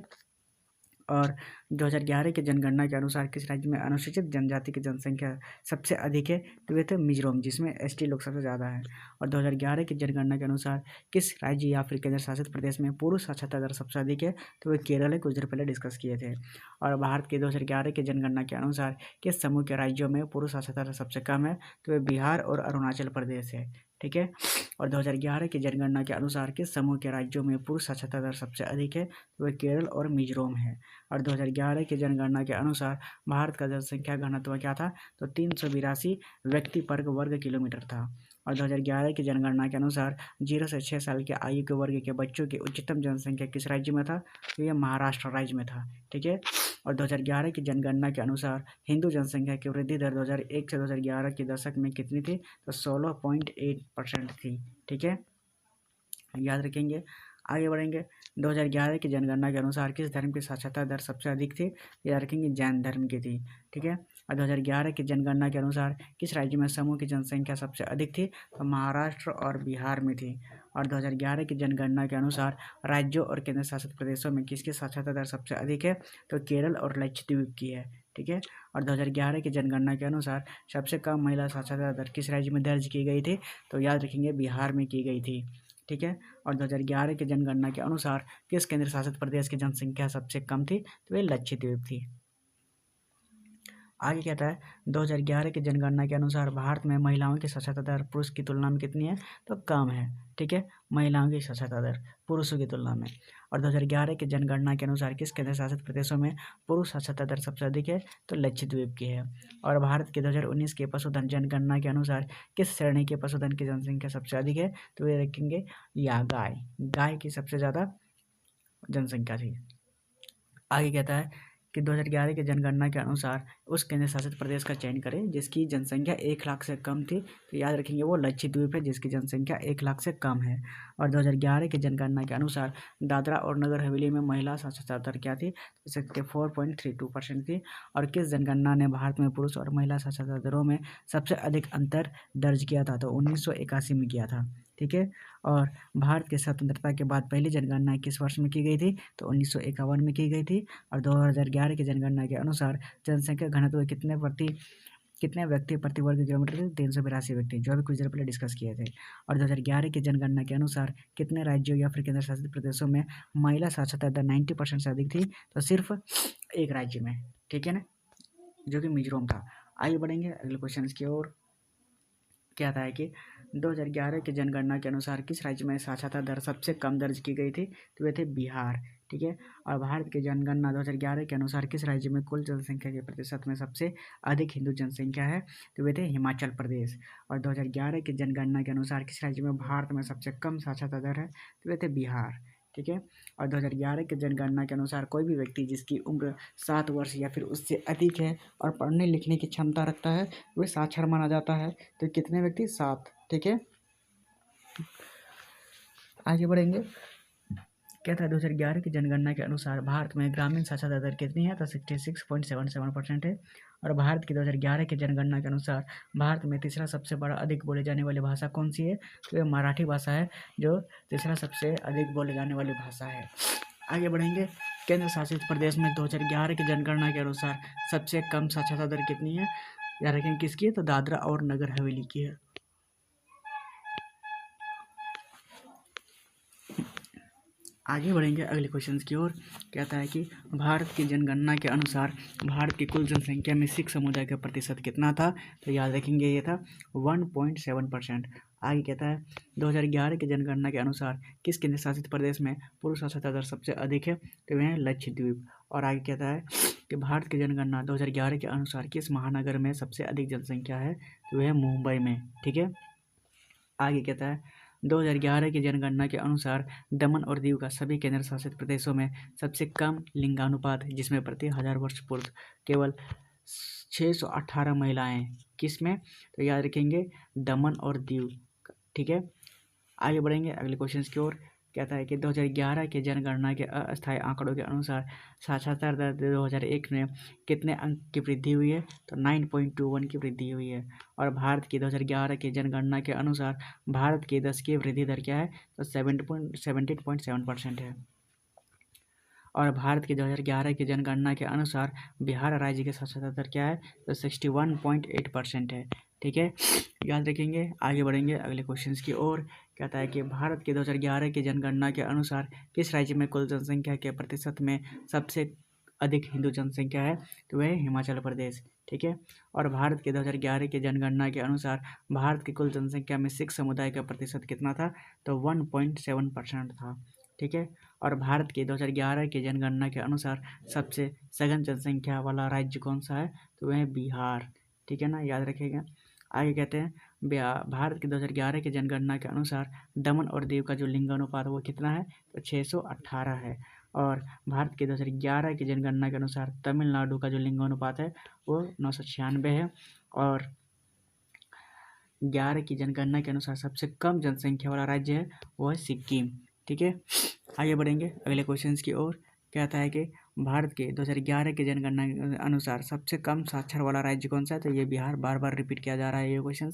और 2011 की जनगणना के अनुसार किस राज्य में अनुसूचित जनजाति की जनसंख्या सबसे अधिक है? तो वे थे मिजोरम, जिसमें एसटी लोग सबसे ज़्यादा है। और 2011 की जनगणना के अनुसार किस राज्य या फिर केंद्र शासित प्रदेश में पुरुष साक्षरता दर सबसे अधिक है? तो वे केरल है, कुछ देर पहले डिस्कस किए थे। और भारत की 2011 की जनगणना के अनुसार किस समूह के राज्यों में पुरुष साक्षरता दर सबसे कम है? तो वे बिहार और अरुणाचल प्रदेश है। ठीक है, और 2011 की जनगणना के अनुसार किस समूह के राज्यों में पुरुष साक्षरता दर सबसे अधिक है? तो वे केरल और मिजोरम है। और 2011 की जनगणना के अनुसार भारत का जनसंख्या घनत्व क्या था? तो 382 व्यक्ति पर वर्ग किलोमीटर था। और 2011 की जनगणना के अनुसार 0 से 6 साल के आयु के वर्ग के बच्चों की उच्चतम जनसंख्या किस राज्य में था? तो यह महाराष्ट्र राज्य में था। ठीक है, और 2011 की जनगणना के अनुसार हिंदू जनसंख्या की वृद्धि दर 2001 से 2011 के दशक में कितनी थी? तो 16.8% थी। ठीक है, याद रखेंगे। आगे बढ़ेंगे। 2011 की जनगणना के अनुसार किस धर्म की साक्षरता दर सबसे अधिक थी? याद रखेंगे, जैन धर्म की थी। ठीक है, और 2011 की जनगणना के अनुसार किस राज्य में समूह की जनसंख्या सबसे अधिक थी? तो महाराष्ट्र और बिहार में थी। और 2011 की जनगणना के अनुसार राज्यों और केंद्र शासित प्रदेशों में किसकी साक्षरता दर सबसे अधिक है? तो केरल और लक्षद्वीप की है। ठीक है, और 2011 की जनगणना के अनुसार सबसे कम महिला साक्षरता दर किस राज्य में दर्ज की गई थी? तो याद रखेंगे, बिहार में की गई थी। ठीक है, और 2011 की जनगणना के अनुसार किस केंद्र शासित प्रदेश की जनसंख्या सबसे कम थी? तो ये लक्षद्वीप थी। आगे कहता है 2011 की जनगणना के अनुसार भारत में महिलाओं की साक्षरता दर पुरुष की तुलना में कितनी है? तो कम है। ठीक है, महिलाओं की साक्षरता दर पुरुषों की तुलना में। और 2011 की जनगणना के अनुसार किस केंद्र शासित प्रदेशों में पुरुष साक्षरता दर सबसे अधिक है? तो लक्षद्वीप की है। और भारत की 2019 के पशुधन जनगणना के अनुसार किस श्रेणी के पशुधन की जनसंख्या सबसे अधिक है? तो ये रखेंगे या गाय की सबसे ज़्यादा जनसंख्या थी। आगे कहता है कि 2011 की जनगणना के अनुसार उस केंद्र शासित प्रदेश का चयन करें जिसकी जनसंख्या 1 लाख से कम थी। तो याद रखेंगे, वो लक्षद्वीप है, जिसकी जनसंख्या 1 लाख से कम है। और 2011 की जनगणना के अनुसार दादरा और नगर हवेली में महिला साक्षरता दर क्या थी? तो 64.32% थी। और किस जनगणना ने भारत में पुरुष और महिला साक्षरता दरों में सबसे अधिक अंतर दर्ज किया था? तो 1981 में किया था। ठीक है, और भारत की स्वतंत्रता के बाद पहली जनगणना किस वर्ष में की गई थी? तो 1951 में की गई थी। और 2011 की जनगणना के अनुसार जनसंख्या घनत्व कितने व्यक्ति प्रति वर्ग किलोमीटर थे? 382 व्यक्ति, जो अभी कुछ देर पहले डिस्कस किए थे। और 2011 की जनगणना के अनुसार कितने राज्यों या फिर केंद्र शासित प्रदेशों में महिला साक्षरता दर 90% से अधिक थी? तो सिर्फ एक राज्य में। ठीक है ना, जो कि मिजोरम था। आगे बढ़ेंगे अगले क्वेश्चन की ओर। क्या था कि 2011 की जनगणना के अनुसार किस राज्य में साक्षरता दर सबसे कम दर्ज की गई थी? तो वे थे बिहार। ठीक है, और भारत की जनगणना 2011 के अनुसार किस राज्य में कुल जनसंख्या के प्रतिशत में सबसे अधिक हिंदू जनसंख्या है? तो वे थे हिमाचल प्रदेश। और 2011 की जनगणना के अनुसार किस राज्य में भारत में सबसे कम साक्षरता दर है? तो वे थे बिहार। ठीक है, और 2011 की जनगणना के अनुसार कोई भी व्यक्ति जिसकी उम्र 7 वर्ष या फिर उससे अधिक है और पढ़ने लिखने की क्षमता रखता है, वह साक्षर माना जाता है। तो कितने व्यक्ति? 7। ठीक है, आगे बढ़ेंगे। क्या था 2011 की जनगणना के अनुसार भारत में ग्रामीण साक्षरता दर कितनी है? तो 66.77% है। और भारत की 2011 की जनगणना के अनुसार भारत में तीसरा सबसे बड़ा अधिक बोले जाने वाली भाषा कौन सी है? तो यह मराठी भाषा है, जो तीसरा सबसे अधिक बोले जाने वाली भाषा है। आगे बढ़ेंगे। केंद्र शासित प्रदेश में 2011 की जनगणना के अनुसार सबसे कम साक्षरता दर कितनी है? याद रखें, किसकी है? तो दादरा और नगर हवेली की है। आगे बढ़ेंगे अगले क्वेश्चन की ओर। कहता है कि भारत की जनगणना के अनुसार भारत की कुल जनसंख्या में सिख समुदाय का प्रतिशत कितना था? तो याद रखेंगे, ये था 1.7%। आगे कहता है 2011 की जनगणना के अनुसार किस केंद्र शासित प्रदेश में पुरुष साक्षरता दर सबसे अधिक है? तो वह है लक्षद्वीप। और आगे कहता है कि भारत की जनगणना 2011 के अनुसार किस महानगर में सबसे अधिक जनसंख्या है? तो वह है मुंबई में। ठीक है, आगे कहता है 2011 की जनगणना के अनुसार दमन और दीव का सभी केंद्र शासित प्रदेशों में सबसे कम लिंगानुपात, जिसमें प्रति 1000 वर्ष पूर्व केवल 618 महिलाएं किस में, तो याद रखेंगे दमन और दीव। ठीक है, आगे बढ़ेंगे अगले क्वेश्चन की ओर। कहता है कि 2011 के जनगणना के अस्थायी आंकड़ों के अनुसार साक्षरता दर 2001 में कितने अंक की वृद्धि हुई है, तो 9.21 की वृद्धि हुई है। और भारत की 2011 की जनगणना के अनुसार भारत की दशकीय वृद्धि दर क्या है, तो 17.7% है। और भारत की 2011 की जनगणना के अनुसार बिहार राज्य की साक्षरता दर क्या है, तो 61.8% है। ठीक है, याद रखेंगे। आगे बढ़ेंगे अगले क्वेश्चंस की ओर। कहता है कि भारत की 2011 की जनगणना के अनुसार किस राज्य में कुल जनसंख्या के प्रतिशत में सबसे अधिक हिंदू जनसंख्या है, तो वह हिमाचल प्रदेश। ठीक है, और भारत के 2011 की जनगणना के अनुसार भारत की कुल जनसंख्या में सिख समुदाय का प्रतिशत कितना था, तो 1.7% था। ठीक है, और भारत के 2011 की जनगणना के अनुसार सबसे सघन जनसंख्या वाला राज्य कौन सा है, तो वह है बिहार। ठीक है ना, याद रखिएगा। आगे कहते हैं भारत के 2011 की जनगणना के अनुसार दमन और दीव का जो लिंगानुपात वो कितना है, तो 618 है। और भारत के 2011 की जनगणना के अनुसार तमिलनाडु का जो लिंगानुपात है वो 996 है। और 11 की जनगणना के अनुसार सबसे कम जनसंख्या वाला राज्य है वो है सिक्किम। ठीक है, आगे बढ़ेंगे अगले क्वेश्चन की ओर। कहता है कि भारत के 2011 की जनगणना के अनुसार सबसे कम साक्षर वाला राज्य कौन सा है, तो ये बिहार। बार बार रिपीट किया जा रहा है ये क्वेश्चन।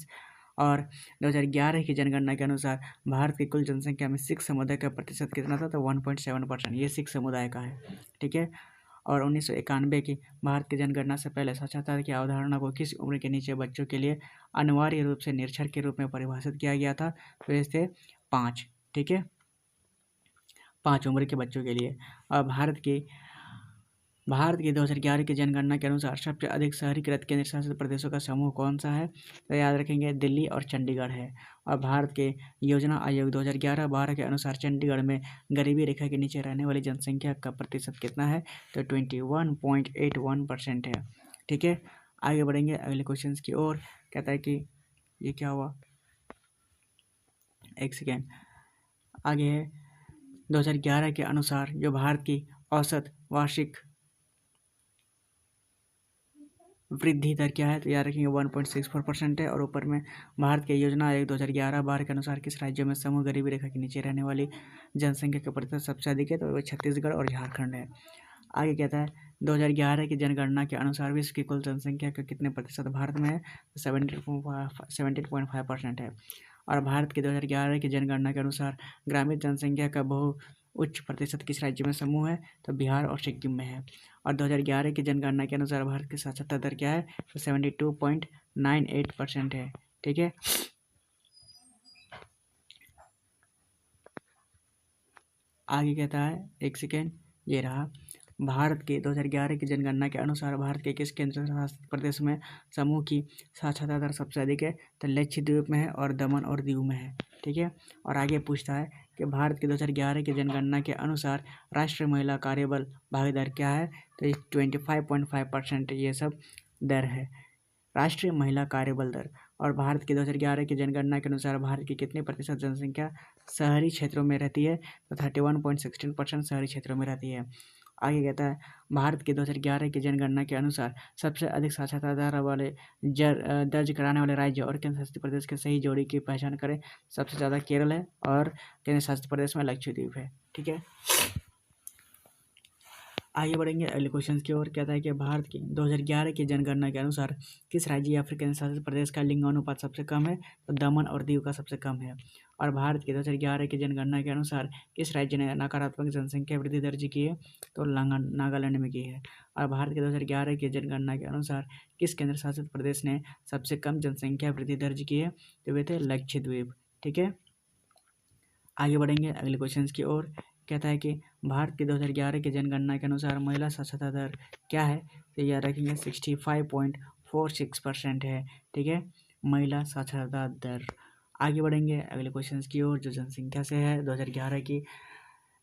और 2011 की जनगणना के अनुसार भारत की कुल जनसंख्या में सिख समुदाय का प्रतिशत कितना था, तो 1.7%। ये सिख समुदाय का है। ठीक है, और 1991 की भारत की जनगणना से पहले साक्षरता की अवधारणा को किस उम्र के नीचे बच्चों के लिए अनिवार्य रूप से निरक्षर के रूप में परिभाषित किया गया था, तो ये थे 5। ठीक है, 5 उम्र के बच्चों के लिए। और भारत की 2011 की जनगणना के अनुसार सबसे अधिक शहरीकृत केंद्र शासित प्रदेशों का समूह कौन सा है, तो याद रखेंगे दिल्ली और चंडीगढ़ है। और भारत के योजना आयोग 2011-12 के अनुसार चंडीगढ़ में गरीबी रेखा के नीचे रहने वाली जनसंख्या का प्रतिशत कितना है, तो 21.81% है। ठीक है, आगे बढ़ेंगे अगले क्वेश्चन की ओर। कहता है कि ये क्या हुआ, एक सेकेंड। आगे है 2011 के अनुसार जो भारत की औसत वार्षिक वृद्धि दर क्या है, तो याद रखेंगे 1.64% है। और ऊपर में भारत के योजना आयोग 2011-12 के अनुसार किस राज्यों में समूह गरीबी रेखा के नीचे रहने वाली जनसंख्या का प्रतिशत सबसे अधिक है, तो वह छत्तीसगढ़ और झारखंड है। आगे कहता है 2011 की जनगणना के अनुसार विश्व की कुल जनसंख्या का कितने प्रतिशत भारत में है, तो 17.5% है। और भारत के 2011 की जनगणना के अनुसार ग्रामीण जनसंख्या का बहु उच्च प्रतिशत किस राज्य में समूह है, तो बिहार और सिक्किम में है। और 2011 की जनगणना के अनुसार भारत की साक्षरता दर क्या है, तो 72.98% है। ठीक है, आगे कहता है, एक सेकेंड, ये रहा। भारत के 2011 की जनगणना के अनुसार भारत के किस केंद्र शासित प्रदेश में समूह की साक्षरता दर सबसे अधिक है, तो लक्षद्वीप में है और दमन और दीव में है। ठीक है, और आगे पूछता है कि भारत के 2011 की जनगणना के अनुसार राष्ट्रीय महिला कार्यबल भागीदार क्या है, तो 25.5% ये सब दर है, राष्ट्रीय महिला कार्यबल दर। और भारत की 2011 की जनगणना के अनुसार भारत की कितने प्रतिशत जनसंख्या शहरी क्षेत्रों में रहती है, तो 31.16% शहरी क्षेत्रों में रहती है। आगे कहता है भारत की 2011 की जनगणना के अनुसार सबसे अधिक साक्षरता दर वाले दर्ज कराने वाले राज्य और केंद्र शासित प्रदेश के सही जोड़ी की पहचान करें। सबसे ज़्यादा केरल है और केंद्र शासित प्रदेश में लक्षद्वीप है। ठीक है, आगे बढ़ेंगे अगले क्वेश्चन की ओर। कहता है कि भारत की 2011 की जनगणना के अनुसार किस राज्य या फिर केंद्र शासित प्रदेश का लिंगानुपात सबसे कम है, तो दमन और दीव का सबसे कम है। और भारत की 2011 की जनगणना के अनुसार किस राज्य ने नकारात्मक जनसंख्या वृद्धि दर्ज की है, तो नागालैंड में की है। और भारत की 2011 की जनगणना के अनुसार किस केंद्र शासित प्रदेश ने सबसे कम जनसंख्या वृद्धि दर्ज की है, तो वे थे लक्षद्वीप। ठीक है, आगे बढ़ेंगे अगले क्वेश्चन की ओर। कहता है कि भारत की 2011 की जनगणना के अनुसार महिला साक्षरता दर क्या है, तो याद रखेंगे 65.46% है। ठीक है, महिला साक्षरता दर। आगे बढ़ेंगे अगले क्वेश्चन की ओर जो जनसंख्या से है 2011 की।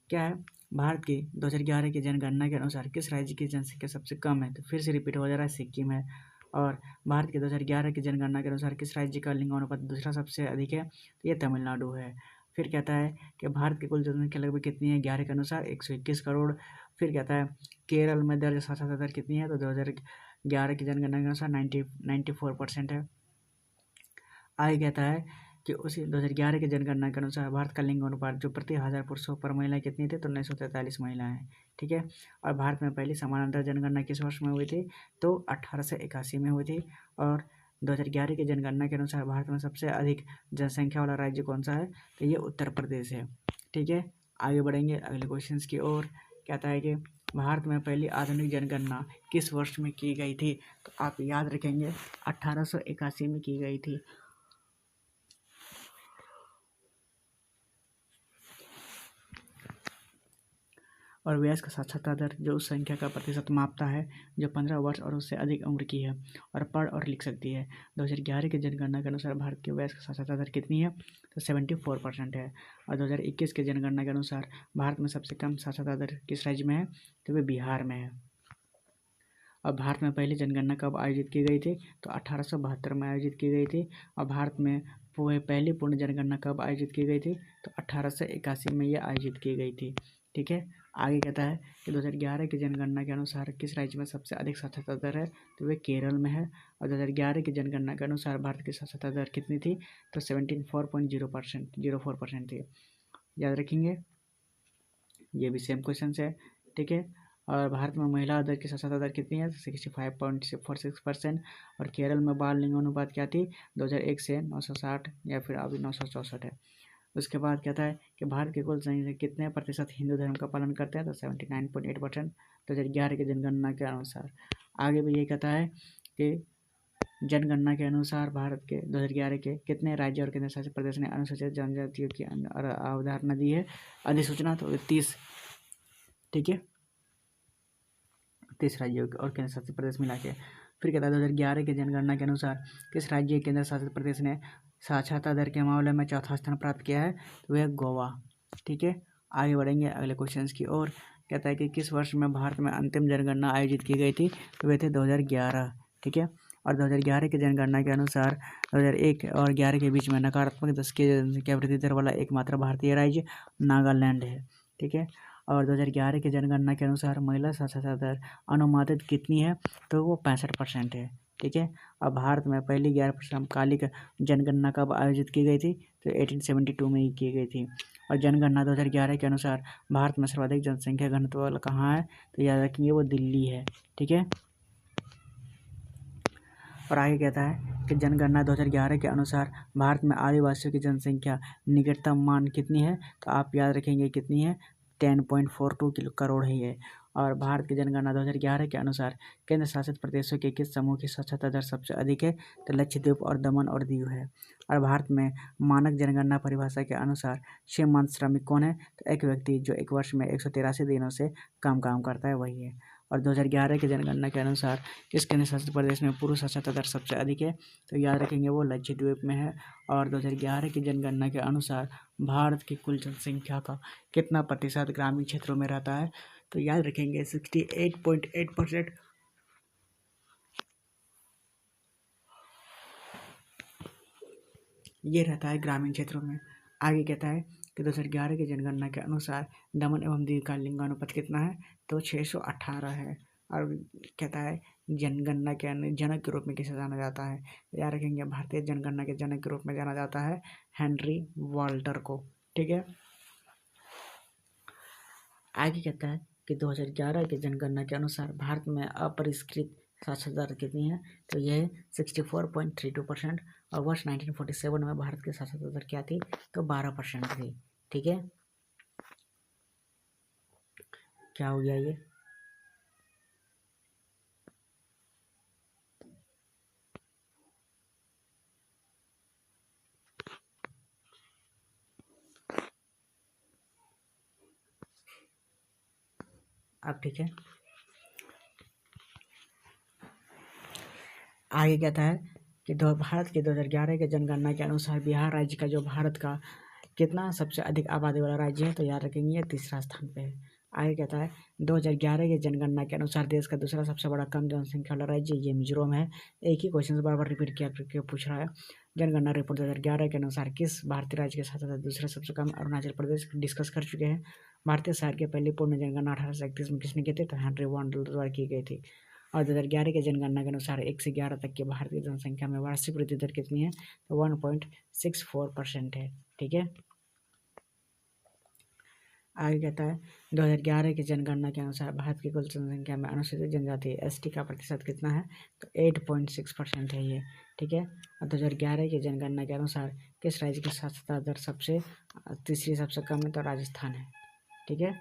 क्या है, भारत की 2011 की जनगणना के अनुसार किस राज्य की जनसंख्या सबसे कम है, तो फिर से रिपीट हो जा रहा है, सिक्किम है। और भारत की 2011 की जनगणना के अनुसार किस राज्य का लिंगानुपात दूसरा सबसे अधिक है, तो ये तमिलनाडु है। फिर कहता है कि भारत की कुल जनसंख्या लगभग कितनी है, 11 के अनुसार 121 करोड़। फिर कहता है केरल में दर्ज साक्षरता दर कितनी है, तो 2011 की जनगणना के अनुसार 94% है। आगे कहता है कि उसी 2011 की जनगणना के अनुसार भारत का लिंग अनुपात जो प्रति 1000 पुरुषों पर महिला कितनी थी, तो 943 महिलाएं हैं। ठीक है। और भारत में पहली समानांतर जनगणना किस वर्ष में हुई थी, तो 1881 में हुई थी। और 2011 की जनगणना के अनुसार भारत में सबसे अधिक जनसंख्या वाला राज्य कौन सा है, तो ये उत्तर प्रदेश है। ठीक है। आगे बढ़ेंगे अगले क्वेश्चन की ओर। कहता है कि भारत में पहली आधुनिक जनगणना किस वर्ष में की गई थी, तो आप याद रखेंगे 1881 में की गई थी। और वयस्क साक्षरता दर जो उस संख्या का प्रतिशत मापता है जो 15 वर्ष और उससे अधिक उम्र की है और पढ़ और लिख सकती है। 2011 की जनगणना के अनुसार भारत की वयस्क साक्षरता दर कितनी है, तो 74% है। और 2021 की जनगणना के अनुसार भारत में सबसे कम साक्षरता दर किस राज्य में है, तो वे बिहार में है। और भारत में पहली जनगणना कब आयोजित की गई थी, तो 1872 में आयोजित की गई थी। और भारत में पहली पूर्ण जनगणना कब आयोजित की गई थी, तो 1881 में यह आयोजित की गई थी। ठीक है। आगे कहता है कि 2011 की जनगणना के अनुसार किस राज्य में सबसे अधिक साक्षरता दर है, तो वे केरल में है। और 2011 की जनगणना के अनुसार भारत की साक्षरता दर कितनी थी, तो 74.04% थी। याद रखेंगे, ये भी सेम क्वेश्चन है। ठीक है। और भारत में महिला दर की साक्षरता दर कितनी है, 65.46%। और केरल में बाल लिंग अनुपात क्या थी, 2001 से 960 या फिर अभी 964 है। उसके बाद कहता है कि भारत के कुल जनसंख्या कितने प्रतिशत हिंदू धर्म का पालन करते हैं, तो 79.8% 2011 की जनगणना के अनुसार। आगे भी ये कहता है कि जनगणना के अनुसार भारत के 2011 के कितने राज्य और केंद्र शासित प्रदेश ने अनुसूचित जनजातियों की अवधारणा दी है, अधिसूचना, तो 30। ठीक है, 30 राज्यों और केंद्र शासित प्रदेश मिला के। फिर कहता है 2011 की जनगणना के अनुसार किस राज्य केंद्र शासित प्रदेश ने साक्षरता दर के मामले में चौथा स्थान प्राप्त किया है, तो वह गोवा। ठीक है। आगे बढ़ेंगे अगले क्वेश्चन की ओर। कहता है कि किस वर्ष में भारत में अंतिम जनगणना आयोजित की गई थी, तो वे थे 2011। ठीक है। और 2011 की जनगणना के अनुसार 2001 और 11 के बीच में नकारात्मक 10 की जनसंख्या वृद्धि दर वाला एकमात्र भारतीय राज्य नागालैंड है। ठीक है। और 2011 की जनगणना के अनुसार महिला साक्षरता दर अनुमानित कितनी है, तो वो 65% है। ठीक है। अब भारत में पहली गैर समकालिक जनगणना कब आयोजित की गई थी, तो 1872 में ही की गई थी। और जनगणना 2011 के अनुसार भारत में सर्वाधिक जनसंख्या घनत्व वाला कहाँ है, तो याद रखेंगे वो दिल्ली है। ठीक है। और आगे कहता है कि जनगणना 2011 के अनुसार भारत में आदिवासियों की जनसंख्या निकटतम मान कितनी है, तो आप याद रखेंगे कितनी है, 10.42 करोड़ ही है। और भारत की जनगणना 2011 के अनुसार केंद्र शासित प्रदेशों के किस समूह की साक्षरता दर सबसे अधिक है, तो लक्षद्वीप और दमन और दीव है। और भारत में मानक जनगणना परिभाषा के अनुसार सीमांत श्रमिक कौन है, तो एक व्यक्ति जो एक वर्ष में 183 दिनों से कम काम करता है वही है। और 2011 की जनगणना के अनुसार किस केंद्र शासित प्रदेश में पुरुष साक्षरता दर सबसे अधिक है, तो याद रखेंगे वो लक्षद्वीप में है। और 2011 की जनगणना के अनुसार भारत की कुल जनसंख्या का कितना प्रतिशत ग्रामीण क्षेत्रों में रहता है, तो याद रखेंगे 68.8% ये रहता है ग्रामीण क्षेत्रों में। आगे कहता है कि 2011 की जनगणना के अनुसार दमन एवं दीव का लिंगानुपात कितना है, तो 618 है। और कहता है जनगणना के जनक के रूप में किसे जाना जाता है, याद रखेंगे भारतीय जनगणना के जनक के रूप में जाना जाता है हेनरी वाल्टर को। ठीक है। आगे कहता है कि 2011 की जनगणना के अनुसार भारत में अपरिष्कृत साक्षरता दर कितनी है, तो यह 64.32%। और वर्ष 1947 में भारत की साक्षरता दर क्या थी, तो 12% थी। ठीक है। क्या हो गया ये, अब ठीक है। आगे कहता है कि भारत के 2011 के जनगणना के अनुसार बिहार राज्य का जो भारत का कितना सबसे अधिक आबादी वाला राज्य है, तो याद रखेंगे तीसरा स्थान पे है। आगे कहता है 2011 की जनगणना के अनुसार देश का दूसरा सबसे बड़ा कम जनसंख्या वाला राज्य ये मिजोरम है। एक ही क्वेश्चन बार बार रिपीट किया करके पूछ रहा है। जनगणना रिपोर्ट 2011 के अनुसार किस भारतीय राज्य के साथ साथ दूसरा सबसे कम अरुणाचल प्रदेश डिस्कस कर चुके हैं। भारतीय शहर की पहली पूर्ण जनगणना 1831 में किसने की थी, तो हेनरी वांडल द्वारा की गई थी। और 2011 की जनगणना के अनुसार 1 से 11 तक की भारतीय जनसंख्या में वार्षिक वृद्धि दर कितनी है? तो 1.64% है। ठीक है, आगे कहता है 2011 की जनगणना के अनुसार भारत की कुल जनसंख्या में अनुसूचित जनजाति एसटी का प्रतिशत कितना है? तो 8.6% है ये। ठीक है, और 2011 की जनगणना के अनुसार किस राज्य की साक्षरता दर तीसरी सबसे कम है? तो राजस्थान है। ठीक है,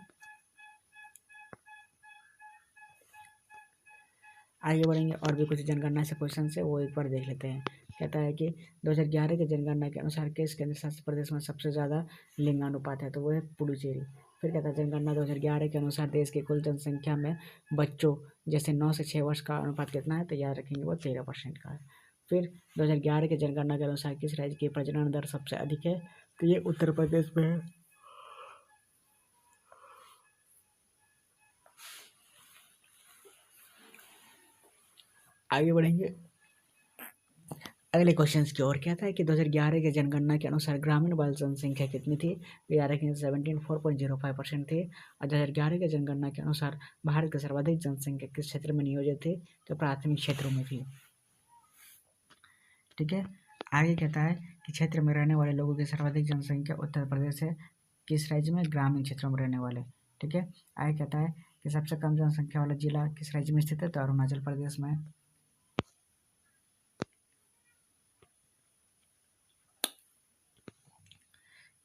आगे बढ़ेंगे और भी कुछ जनगणना से क्वेश्चन है वो एक बार देख लेते हैं। कहता है कि 2011 की जनगणना के अनुसार किस केंद्र शासित प्रदेश में सबसे ज़्यादा लिंगानुपात है? तो वो है पुडुचेरी। फिर कहता है जनगणना 2011 के अनुसार देश की कुल जनसंख्या में बच्चों जैसे 9 से 6 वर्ष का अनुपात कितना है? तो याद रखेंगे वो 13% का है। फिर 2011 की जनगणना के अनुसार किस राज्य की प्रजनन दर सबसे अधिक है? तो ये उत्तर प्रदेश में है। आगे बढ़ेंगे अगले क्वेश्चन की ओर। कहता है कि 2011 के जनगणना के अनुसार ग्रामीण बाल जनसंख्या कितनी थी? तो याद रखेंगे 74.05% थी। और 2011 के जनगणना के अनुसार भारत की सर्वाधिक जनसंख्या किस क्षेत्र में नियोजित थी? तो प्राथमिक क्षेत्रों में थी। ठीक है, आगे कहता है कि क्षेत्र में रहने वाले लोगों की सर्वाधिक जनसंख्या उत्तर प्रदेश है। किस राज्य में? ग्रामीण क्षेत्रों में रहने वाले। ठीक है, आगे कहता है कि सबसे कम जनसंख्या वाला जिला किस राज्य में स्थित है? तो अरुणाचल प्रदेश में।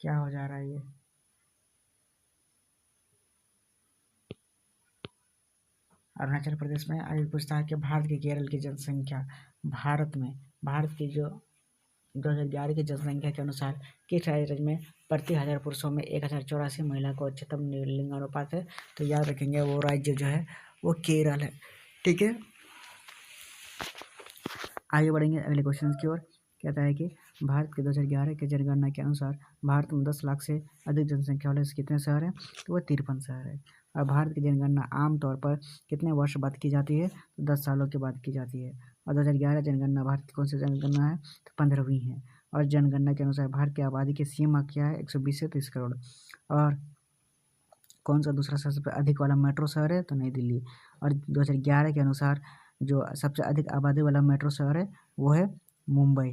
क्या हो जा रहा है ये? अरुणाचल प्रदेश में। आगे पूछता है कि भारत के केरल की जनसंख्या भारत की जो 2011 की जनसंख्या के अनुसार किस राज्य में प्रति 1000 पुरुषों में 1084 महिला को उच्चतम लिंगानुपात है? तो याद रखेंगे वो राज्य जो है वो केरल है। ठीक है, आगे बढ़ेंगे अगले क्वेश्चन की ओर। कहता है कि भारत के 2011 के जनगणना के अनुसार भारत में 10 लाख से अधिक जनसंख्या वाले कितने शहर हैं? तो वह 53 शहर है। और भारत की जनगणना आमतौर पर कितने वर्ष बाद की जाती है? तो 10 सालों के बाद की जाती है। और 2011 जनगणना भारत की कौन सी जनगणना है? तो 15वीं है। और जनगणना के अनुसार भारत की आबादी की सीमा क्या है? 120 से 30 करोड़। और कौन सा दूसरा सबसे अधिक वाला मेट्रो शहर है? तो नई दिल्ली। और 2011 के अनुसार जो सबसे अधिक आबादी वाला मेट्रो शहर है वो है मुंबई।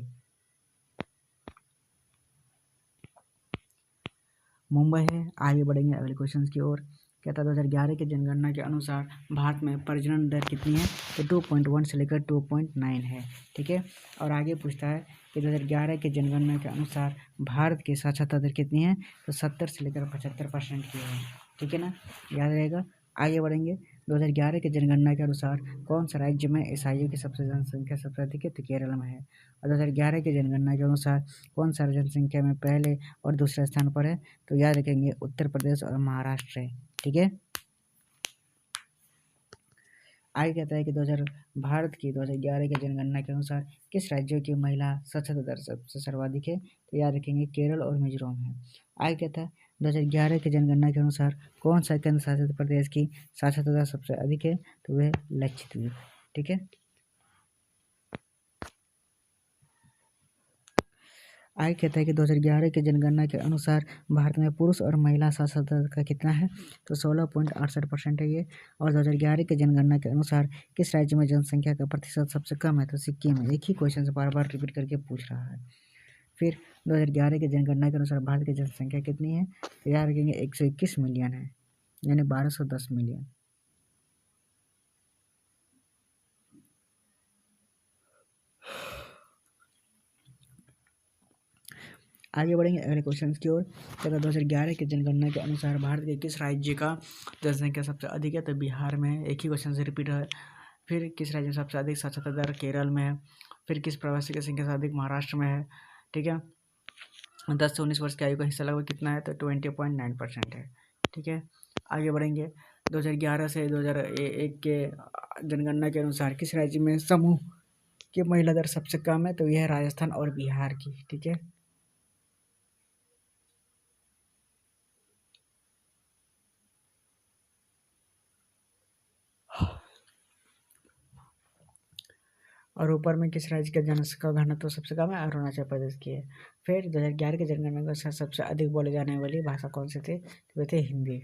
है। आगे बढ़ेंगे अगले क्वेश्चन की ओर। कहता है 2011 की जनगणना के अनुसार भारत में प्रजनन दर कितनी है? तो 2.1 से लेकर 2.9 है। ठीक है, और आगे पूछता है कि 2011 की जनगणना के अनुसार भारत की साक्षरता दर कितनी है? तो 70 से लेकर 75% की है। ठीक है ना, याद रहेगा। आगे बढ़ेंगे 2011 की जनगणना के अनुसार कौन सा राज्य में ईसाइयों की जनसंख्या सबसे अधिक है? तो केरल में है। और 2011 की जनगणना के अनुसार कौन सा जनसंख्या में पहले और दूसरे स्थान पर है? तो याद रखेंगे उत्तर प्रदेश और महाराष्ट्र है। ठीक है, आगे कहता है कि भारत की 2011 की जनगणना के अनुसार किस राज्यों की महिला साक्षरता दर सबसे सर्वाधिक है? तो याद रखेंगे केरल और मिजोरम है। आगे कहता है 2011 की जनगणना के अनुसार कौन सा केंद्र शासित प्रदेश की साक्षरता दर सबसे अधिक है? तो वह लक्षद्वीप। ठीक है, आगे कहता है कि 2011 की जनगणना के अनुसार भारत में पुरुष और महिला साक्षरता दर का कितना है? तो 16.68% है ये। और 2011 की जनगणना के अनुसार किस राज्य में जनसंख्या का प्रतिशत सबसे कम है? तो सिक्किम है। एक ही क्वेश्चन से बार बार रिपीट करके पूछ रहा है। फिर 2011 की जनगणना के अनुसार भारत की जनसंख्या कितनी है? तो याद रखेंगे 121 मिलियन है, यानी 1210 मिलियन। आगे बढ़ेंगे अगले क्वेश्चन की ओर। तथा 2011 की जनगणना के अनुसार भारत के किस राज्य का जनसंख्या सबसे अधिक है? तो बिहार में है। एक ही क्वेश्चन से रिपीट है। फिर किस राज्य में सबसे अधिक साक्षरता दर? केरल में है। फिर किस प्रवासी की संख्या से अधिक? महाराष्ट्र में है। ठीक है, 10 से 19 वर्ष की आयु का हिस्सा लगभग कितना है? तो 20.9% है। ठीक है, आगे बढ़ेंगे 2011 से 2001 के जनगणना के अनुसार किस राज्य में समूह की महिला दर सबसे कम है? तो यह है राजस्थान और बिहार की। ठीक है, और ऊपर में किस राज्य का जनसंख्या घनत्व सबसे कम है? अरुणाचल प्रदेश की है। फिर 2011 के जनगणना के अनुसार सबसे अधिक बोले जाने वाली भाषा कौन सी थी? तो वे थे हिंदी।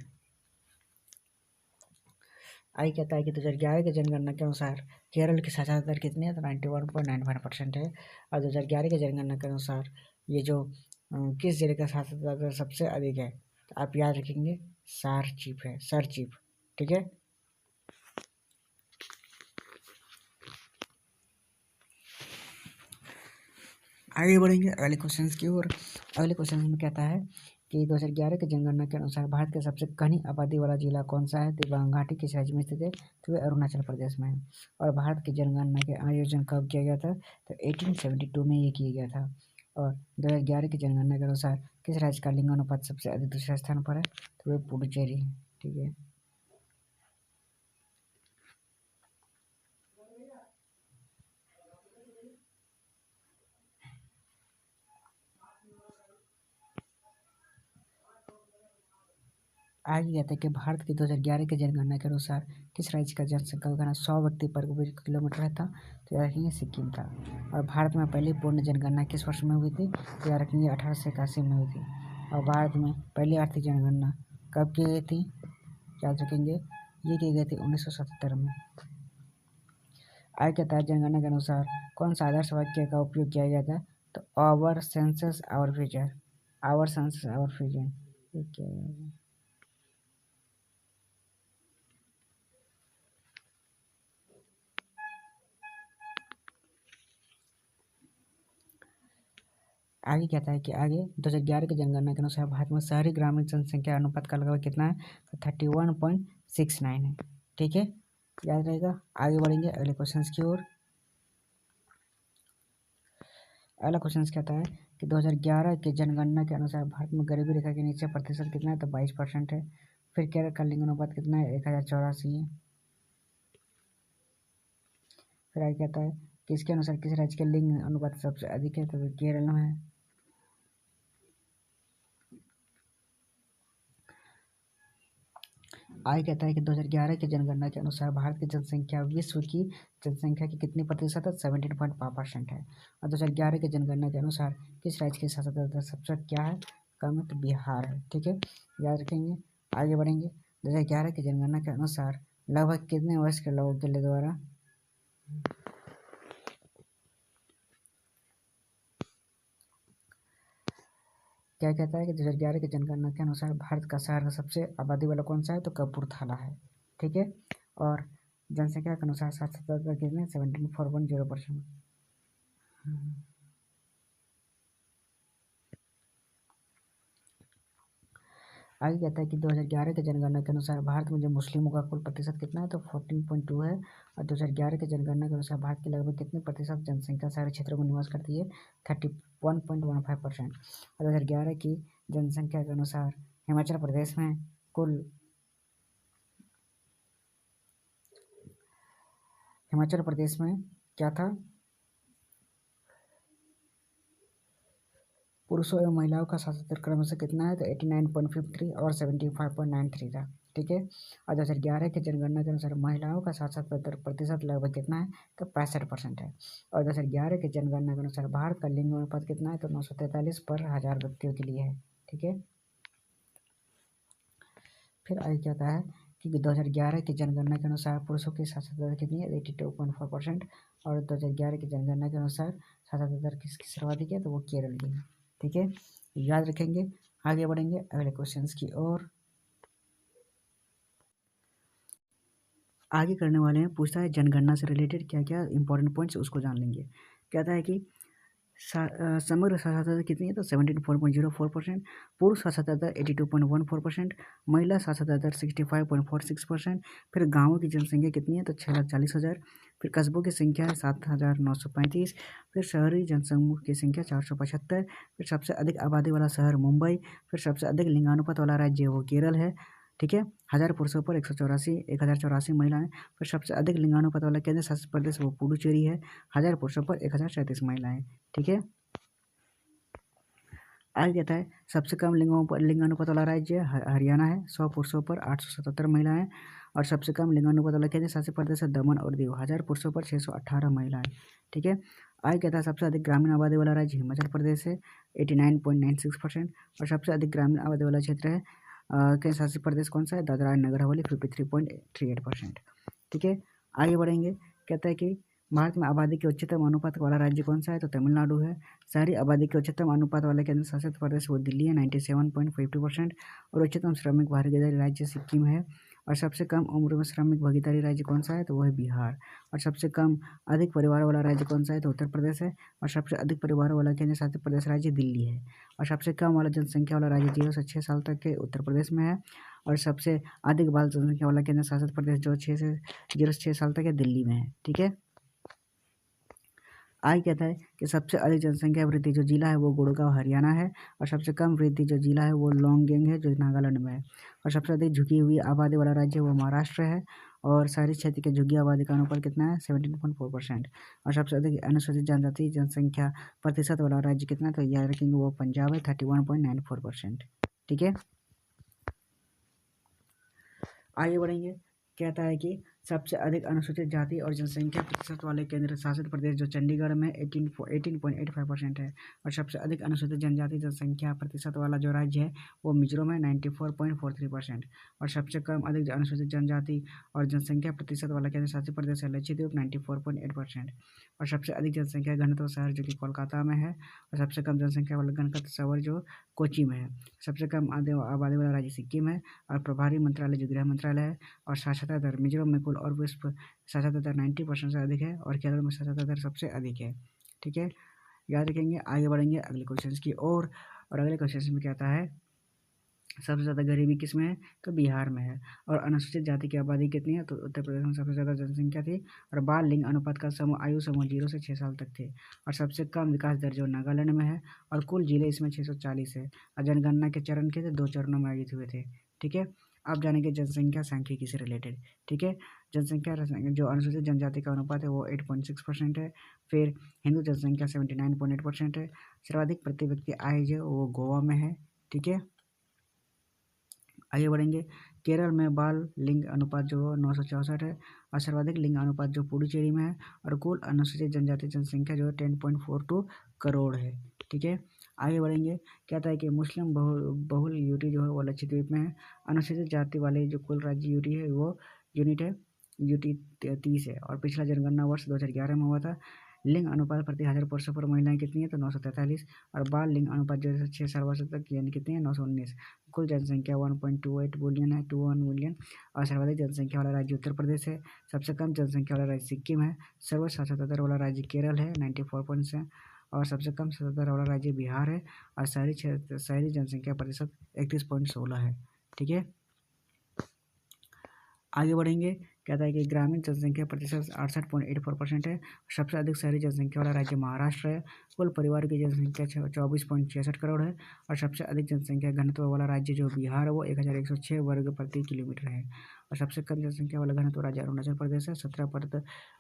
आई कहता है कि 2011 की जनगणना के अनुसार केरल की साक्षरता दर कितनी है, तो 91.95% है। और 2011 की जनगणना के अनुसार ये जो किस जिले का साक्षरता दर सबसे अधिक है, तो आप याद रखेंगे सरचीप है, सरचीप। ठीक है, आगे बढ़ेंगे अगले क्वेश्चन की ओर। अगले क्वेश्चन में कहता है कि 2011 की जनगणना के अनुसार भारत के सबसे घनी आबादी वाला जिला कौन सा है, दिबांग घाटी किस राज्य में स्थित है, तो वह अरुणाचल प्रदेश में है। और भारत की जनगणना के आयोजन कब किया गया था, तो 1872 में ये किया गया था। और 2011 की जनगणना के अनुसार किस राज्य का लिंगानुपात सबसे अधिक दूसरे स्थान पर है, तो वह पुडुचेरी है। ठीक है, आगे कहते हैं कि भारत की 2011 की जनगणना के अनुसार किस राज्य का जनसंख्या का घनत्व 100 व्यक्ति पर किलोमीटर था, तो याद रखेंगे सिक्किम था। और भारत में पहली पूर्ण जनगणना किस वर्ष में हुई थी, तो याद रखेंगे 1881 में हुई थी। और भारत में पहली आर्थिक जनगणना कब की गई थी, याद रखेंगे ये की गई थी 1977 में। आगे कहता है जनगणना के अनुसार कौन सा आदर्श वाक्य का उपयोग किया गया था, तो our census our future, our census our future, ये क्या है? आगे कहता है कि आगे 2011 की जनगणना के अनुसार भारत में शहरी ग्रामीण जनसंख्या अनुपात का लगभग कितना है, तो 31.69 है। ठीक है, याद रहेगा। आगे बढ़ेंगे अगले क्वेश्चन की ओर। अगला क्वेश्चन कहता है कि 2011 की जनगणना के अनुसार भारत में गरीबी रेखा के नीचे प्रतिशत कितना है, तो 22% है। फिर केरल का लिंग अनुपात कितना है, 1084 है। फिर आगे कहता है कि इसके अनुसार किस राज्य के लिंग अनुपात सबसे अधिक है, तो केरल में है। आगे कहता है कि 2011 की जनगणना के अनुसार भारत की जनसंख्या विश्व की जनसंख्या की कितनी प्रतिशत है, 17.5% है। और 2011 की जनगणना के अनुसार किस राज्य की साक्षरता दर सबसे क्या है, कम है, तो बिहार है। ठीक है, याद रखेंगे। आगे बढ़ेंगे। 2011 की जनगणना के अनुसार लगभग कितने वर्ष के लोगों के लिए द्वारा क्या कहता है कि 2011 की जनगणना के अनुसार भारत का शहर सबसे आबादी वाला कौन सा है, तो कपूरथला है। ठीक है, और जनसंख्या के अनुसार साक्षरता दर कितने, 74.0%। आगे कहता है कि 2011 की जनगणना के अनुसार भारत में जो मुस्लिमों का कुल प्रतिशत कितना है, तो 14.2 है। और 2011 की जनगणना के अनुसार भारत की लगभग कितने प्रतिशत जनसंख्या शहरी क्षेत्रों में निवास करती है, 31.15%। और 2011 की जनसंख्या के अनुसार हिमाचल प्रदेश में कुल हिमाचल प्रदेश में क्या था, पुरुषों एवं महिलाओं का साक्षरता दर क्रमशः कितना है, तो 89.53 और 75.93 था। ठीक है, और 2011 की जनगणना के अनुसार महिलाओं का साक्षरता दर प्रतिशत लगभग कितना है, तो 65% है। और 2011 की जनगणना के अनुसार भारत का लिंग अनुपात कितना है, तो 943 पर 1000 व्यक्तियों के लिए है। ठीक है, फिर आगे कहता है कि 2011 की जनगणना के अनुसार पुरुषों की साक्षरता दर कितनी है, 82.4%। और 2011 की जनगणना के अनुसार साक्षरता दर किसकी सर्वाधिक है, तो वो केरल की है। ठीक है, याद रखेंगे। आगे बढ़ेंगे अगले क्वेश्चन की ओर। आगे करने वाले हैं, पूछता है जनगणना से रिलेटेड क्या क्या इंपॉर्टेंट पॉइंट्स उसको जान लेंगे। कहता है कि समग्र साक्षरता दर कितनी है, तो 74.04%। पुरुष साक्षरता दर 82.14%। महिला साक्षरता दर 65.46%। फिर गाँवों की जनसंख्या कितनी है, तो 6,40,000। फिर कस्बों की संख्या है 7,935। फिर शहरी जनसमूह की संख्या 475। फिर सबसे अधिक आबादी वाला शहर मुंबई। फिर सबसे अधिक लिंगानुपात वाला राज्य वो केरल है। ठीक है, 1000 पुरुषों पर 1084 महिलाएं। फिर सबसे अधिक लिंगानुपात वाला केंद्र शासित प्रदेश वो पुडुचेरी है, 1000 पुरुषों पर 1037 महिलाएं। ठीक है, आगे कहता है सबसे कम लिंगानुपात वाला राज्य हरियाणा है, 100 पुरुषों पर 877 महिलाएं। और सबसे कम लिंगानुपात वाला केंद्र शासित प्रदेश है दमन और दीव, 1000 पुरुषों पर 618 महिलाएं। ठीक है, आगे कहता है सबसे अधिक ग्रामीण आबादी वाला राज्य हिमाचल प्रदेश है, 89.96%। और सबसे अधिक ग्रामीण आबादी वाला क्षेत्र है केंद्र शासित प्रदेश कौन सा है? दादरा एंड नगर हवेली 53.38%। ठीक है, आगे बढ़ेंगे। कहता है कि भारत में आबादी के उच्चतम अनुपात वाला राज्य कौन सा है? तो तमिलनाडु है। शहरी आबादी के उच्चतम अनुपात वाला केंद्र शासित प्रदेश वो दिल्ली है 97.50%। और उच्चतम श्रमिक भागीदारी राज्य सिक्किम है। और सबसे कम उम्र में श्रमिक भागीदारी राज्य कौन सा है? तो वो है बिहार। और सबसे कम अधिक परिवार वाला राज्य कौन सा है? तो उत्तर प्रदेश है। और सबसे अधिक परिवार वाला केंद्र शासित प्रदेश राज्य दिल्ली है। और सबसे कम वाला जनसंख्या वाला राज्य 0 से 6 साल तक के उत्तर प्रदेश में है। और सबसे अधिक बाल जनसंख्या वाला केंद्र शासित प्रदेश जो 0 से 6 साल तक है दिल्ली में है। ठीक है, आगे कहता है कि सबसे अधिक जनसंख्या वृद्धि जो जिला है वो गुड़गांव हरियाणा है। और सबसे कम वृद्धि जो जिला है वो लोंगडिंग है जो नागालैंड में है। और सबसे अधिक झुकी हुई आबादी वाला राज्य वो महाराष्ट्र है। और शहरी क्षेत्र के झुग्गी आबादी का अनुपात कितना है? 17.4%। और सबसे अधिक अनुसूचित जनजाति जनसंख्या प्रतिशत वाला राज्य कितना है? तो याद रखेंगे वो पंजाब है 31.94%। ठीक है, आगे बढ़ेंगे। कहता है कि सबसे अधिक अनुसूचित जाति और जनसंख्या प्रतिशत वाले केंद्र शासित प्रदेश जो चंडीगढ़ में 18.85% है। और सबसे अधिक अनुसूचित जनजाति जनसंख्या प्रतिशत वाला जो राज्य है वो मिजोरम है 94.43%। और सबसे कम अधिक अनुसूचित जनजाति और जनसंख्या प्रतिशत वाला केंद्र शासित प्रदेश है लक्षद्वीप 94.8%। और सबसे अधिक जनसंख्या घनत्व शहर जो कि कोलकाता में है। और सबसे कम जनसंख्या वाला घनत्व शहर जो कोची में है। सबसे कम आबादी वाला राज्य सिक्किम है। और प्रभारी मंत्रालय जो गृह मंत्रालय है। और साक्षरता दर मिजोरम में कुल और विश्व साक्षरता दर 90% से अधिक है। और केरल में साक्षरता दर सबसे अधिक है। ठीक है, याद रखेंगे। आगे बढ़ेंगे अगले क्वेश्चन की ओर। और अगले क्वेश्चन में क्या आता है? सबसे ज़्यादा गरीबी किस में है? तो बिहार में है। और अनुसूचित जाति की आबादी कितनी है? तो उत्तर प्रदेश में सबसे ज़्यादा जनसंख्या थी। और बाल लिंग अनुपात का समूह आयु समूह 0 से 6 साल तक थे। और सबसे कम विकास दर जो नागालैंड में है। और कुल जिले इसमें 640 है। और जनगणना के चरण के थे 2 चरणों में आयोजित हुए थे। ठीक है, अब जानेंगे जनसंख्या सांख्यिकी से रिलेटेड। ठीक है, जनसंख्या जो अनुसूचित जनजाति का अनुपात है वो 8.6% है। फिर हिंदू जनसंख्या 79.8% है। सर्वाधिक प्रति व्यक्ति आय जो वो गोवा में है। ठीक है, आगे बढ़ेंगे। केरल में बाल लिंग अनुपात जो 964 है। और सर्वाधिक लिंग अनुपात जो पुडुचेरी में है। और कुल अनुसूचित जनजाति जनसंख्या जो है 10.42 करोड़ है। ठीक है, आगे बढ़ेंगे। कहता है कि मुस्लिम बहुल यूटी जो है वो लक्षद्वीप में है। अनुसूचित जाति वाले जो कुल राज्य यूटी है वो यूनिट है यूटी 30 है। और पिछला जनगणना वर्ष 2011 में हुआ था। लिंग अनुपात प्रति 1000 पुरुषों पर महिलाएं कितनी है? तो 943। और बाल लिंग अनुपात जो है 6 साल वर्ष तक यानी कितनी है? 919। कुल जनसंख्या 1.28 बिलियन है 21 मिलियन। और सर्वाधिक जनसंख्या वाला राज्य उत्तर प्रदेश है। सबसे कम जनसंख्या वाला राज्य सिक्किम है। सर्वोच्च साक्षरता दर वाला राज्य केरल है 94%। और सबसे कम साक्षरता दर वाला राज्य बिहार है। और शहरी जनसंख्या प्रतिशत 31.16 है। ठीक है, आगे बढ़ेंगे। कहता है कि ग्रामीण जनसंख्या प्रतिशत 68.84% है। सबसे अधिक शहरी जनसंख्या वाला राज्य महाराष्ट्र है। कुल परिवार की जनसंख्या 24.66 करोड़ है। और सबसे अधिक जनसंख्या घनत्व वाला राज्य जो बिहार है वो 1106 वर्ग प्रति किलोमीटर है। और सबसे कम जनसंख्या वाला घनत्व राज्य अरुणाचल प्रदेश है 17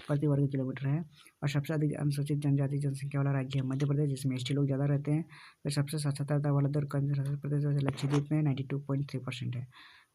प्रति वर्ग किलोमीटर है। और सबसे अधिक अनुसूचित जनजाति जनसंख्या वाला राज्य है मध्य प्रदेश जिसमें एसटी लोग ज़्यादा रहते हैं। फिर सबसे साक्षरता वाला दर केंद्र शासित प्रदेश लक्षद्वीप में 92.3% है।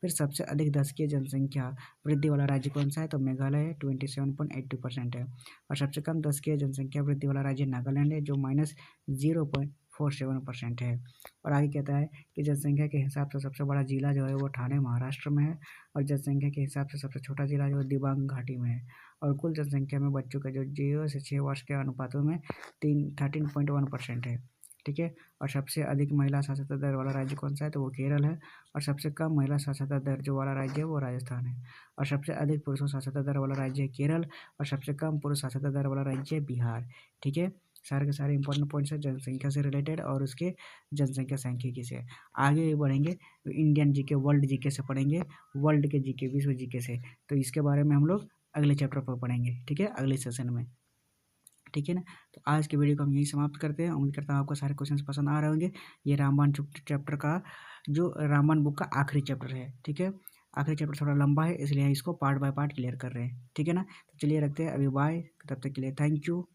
फिर सबसे अधिक दशकीय जनसंख्या वृद्धि वाला राज्य कौन सा है? तो मेघालय है 27.82% है। और सबसे कम दशकीय जनसंख्या वृद्धि वाला राज्य नागालैंड है जो -0.47% है। और आगे कहता है कि जनसंख्या के हिसाब से सबसे बड़ा जिला जो है वो ठाणे महाराष्ट्र में है। और जनसंख्या के हिसाब से सबसे छोटा जिला जो है दिबांग घाटी में है। और कुल जनसंख्या में बच्चों का जो 0 से 6 वर्ष के अनुपातों में 13.1% है। ठीक है, और सबसे अधिक महिला साक्षरता दर वाला राज्य कौन सा है? तो वो केरल है। और सबसे कम महिला साक्षरता दर जो वाला राज्य है वो राजस्थान है। और सबसे अधिक पुरुषों साक्षरता दर वाला राज्य है केरल। और सबसे कम पुरुष साक्षरता दर वाला राज्य है बिहार। ठीक है, सारे के सारे इंपॉर्टेंट पॉइंट्स है जनसंख्या से रिलेटेड और उसके जनसंख्या सांख्यिकी से। आगे बढ़ेंगे तो इंडियन जीके वर्ल्ड जीके से पढ़ेंगे। वर्ल्ड के जीके विश्व जीके से। तो इसके बारे में हम लोग अगले चैप्टर पर पढ़ेंगे। ठीक है, अगले सेशन में। ठीक है ना, तो आज के वीडियो को हम यही समाप्त करते हैं। उम्मीद करता हूँ आपको सारे क्वेश्चंस पसंद आ रहे होंगे। ये रामबाण चैप्टर का जो रामबाण बुक का आखिरी चैप्टर है। ठीक है, आखिरी चैप्टर थोड़ा लंबा है इसलिए इसको पार्ट बाय पार्ट क्लियर कर रहे हैं। ठीक है ना, तो चलिए रखते हैं अभी, बाय। तब तक के लिए थैंक यू।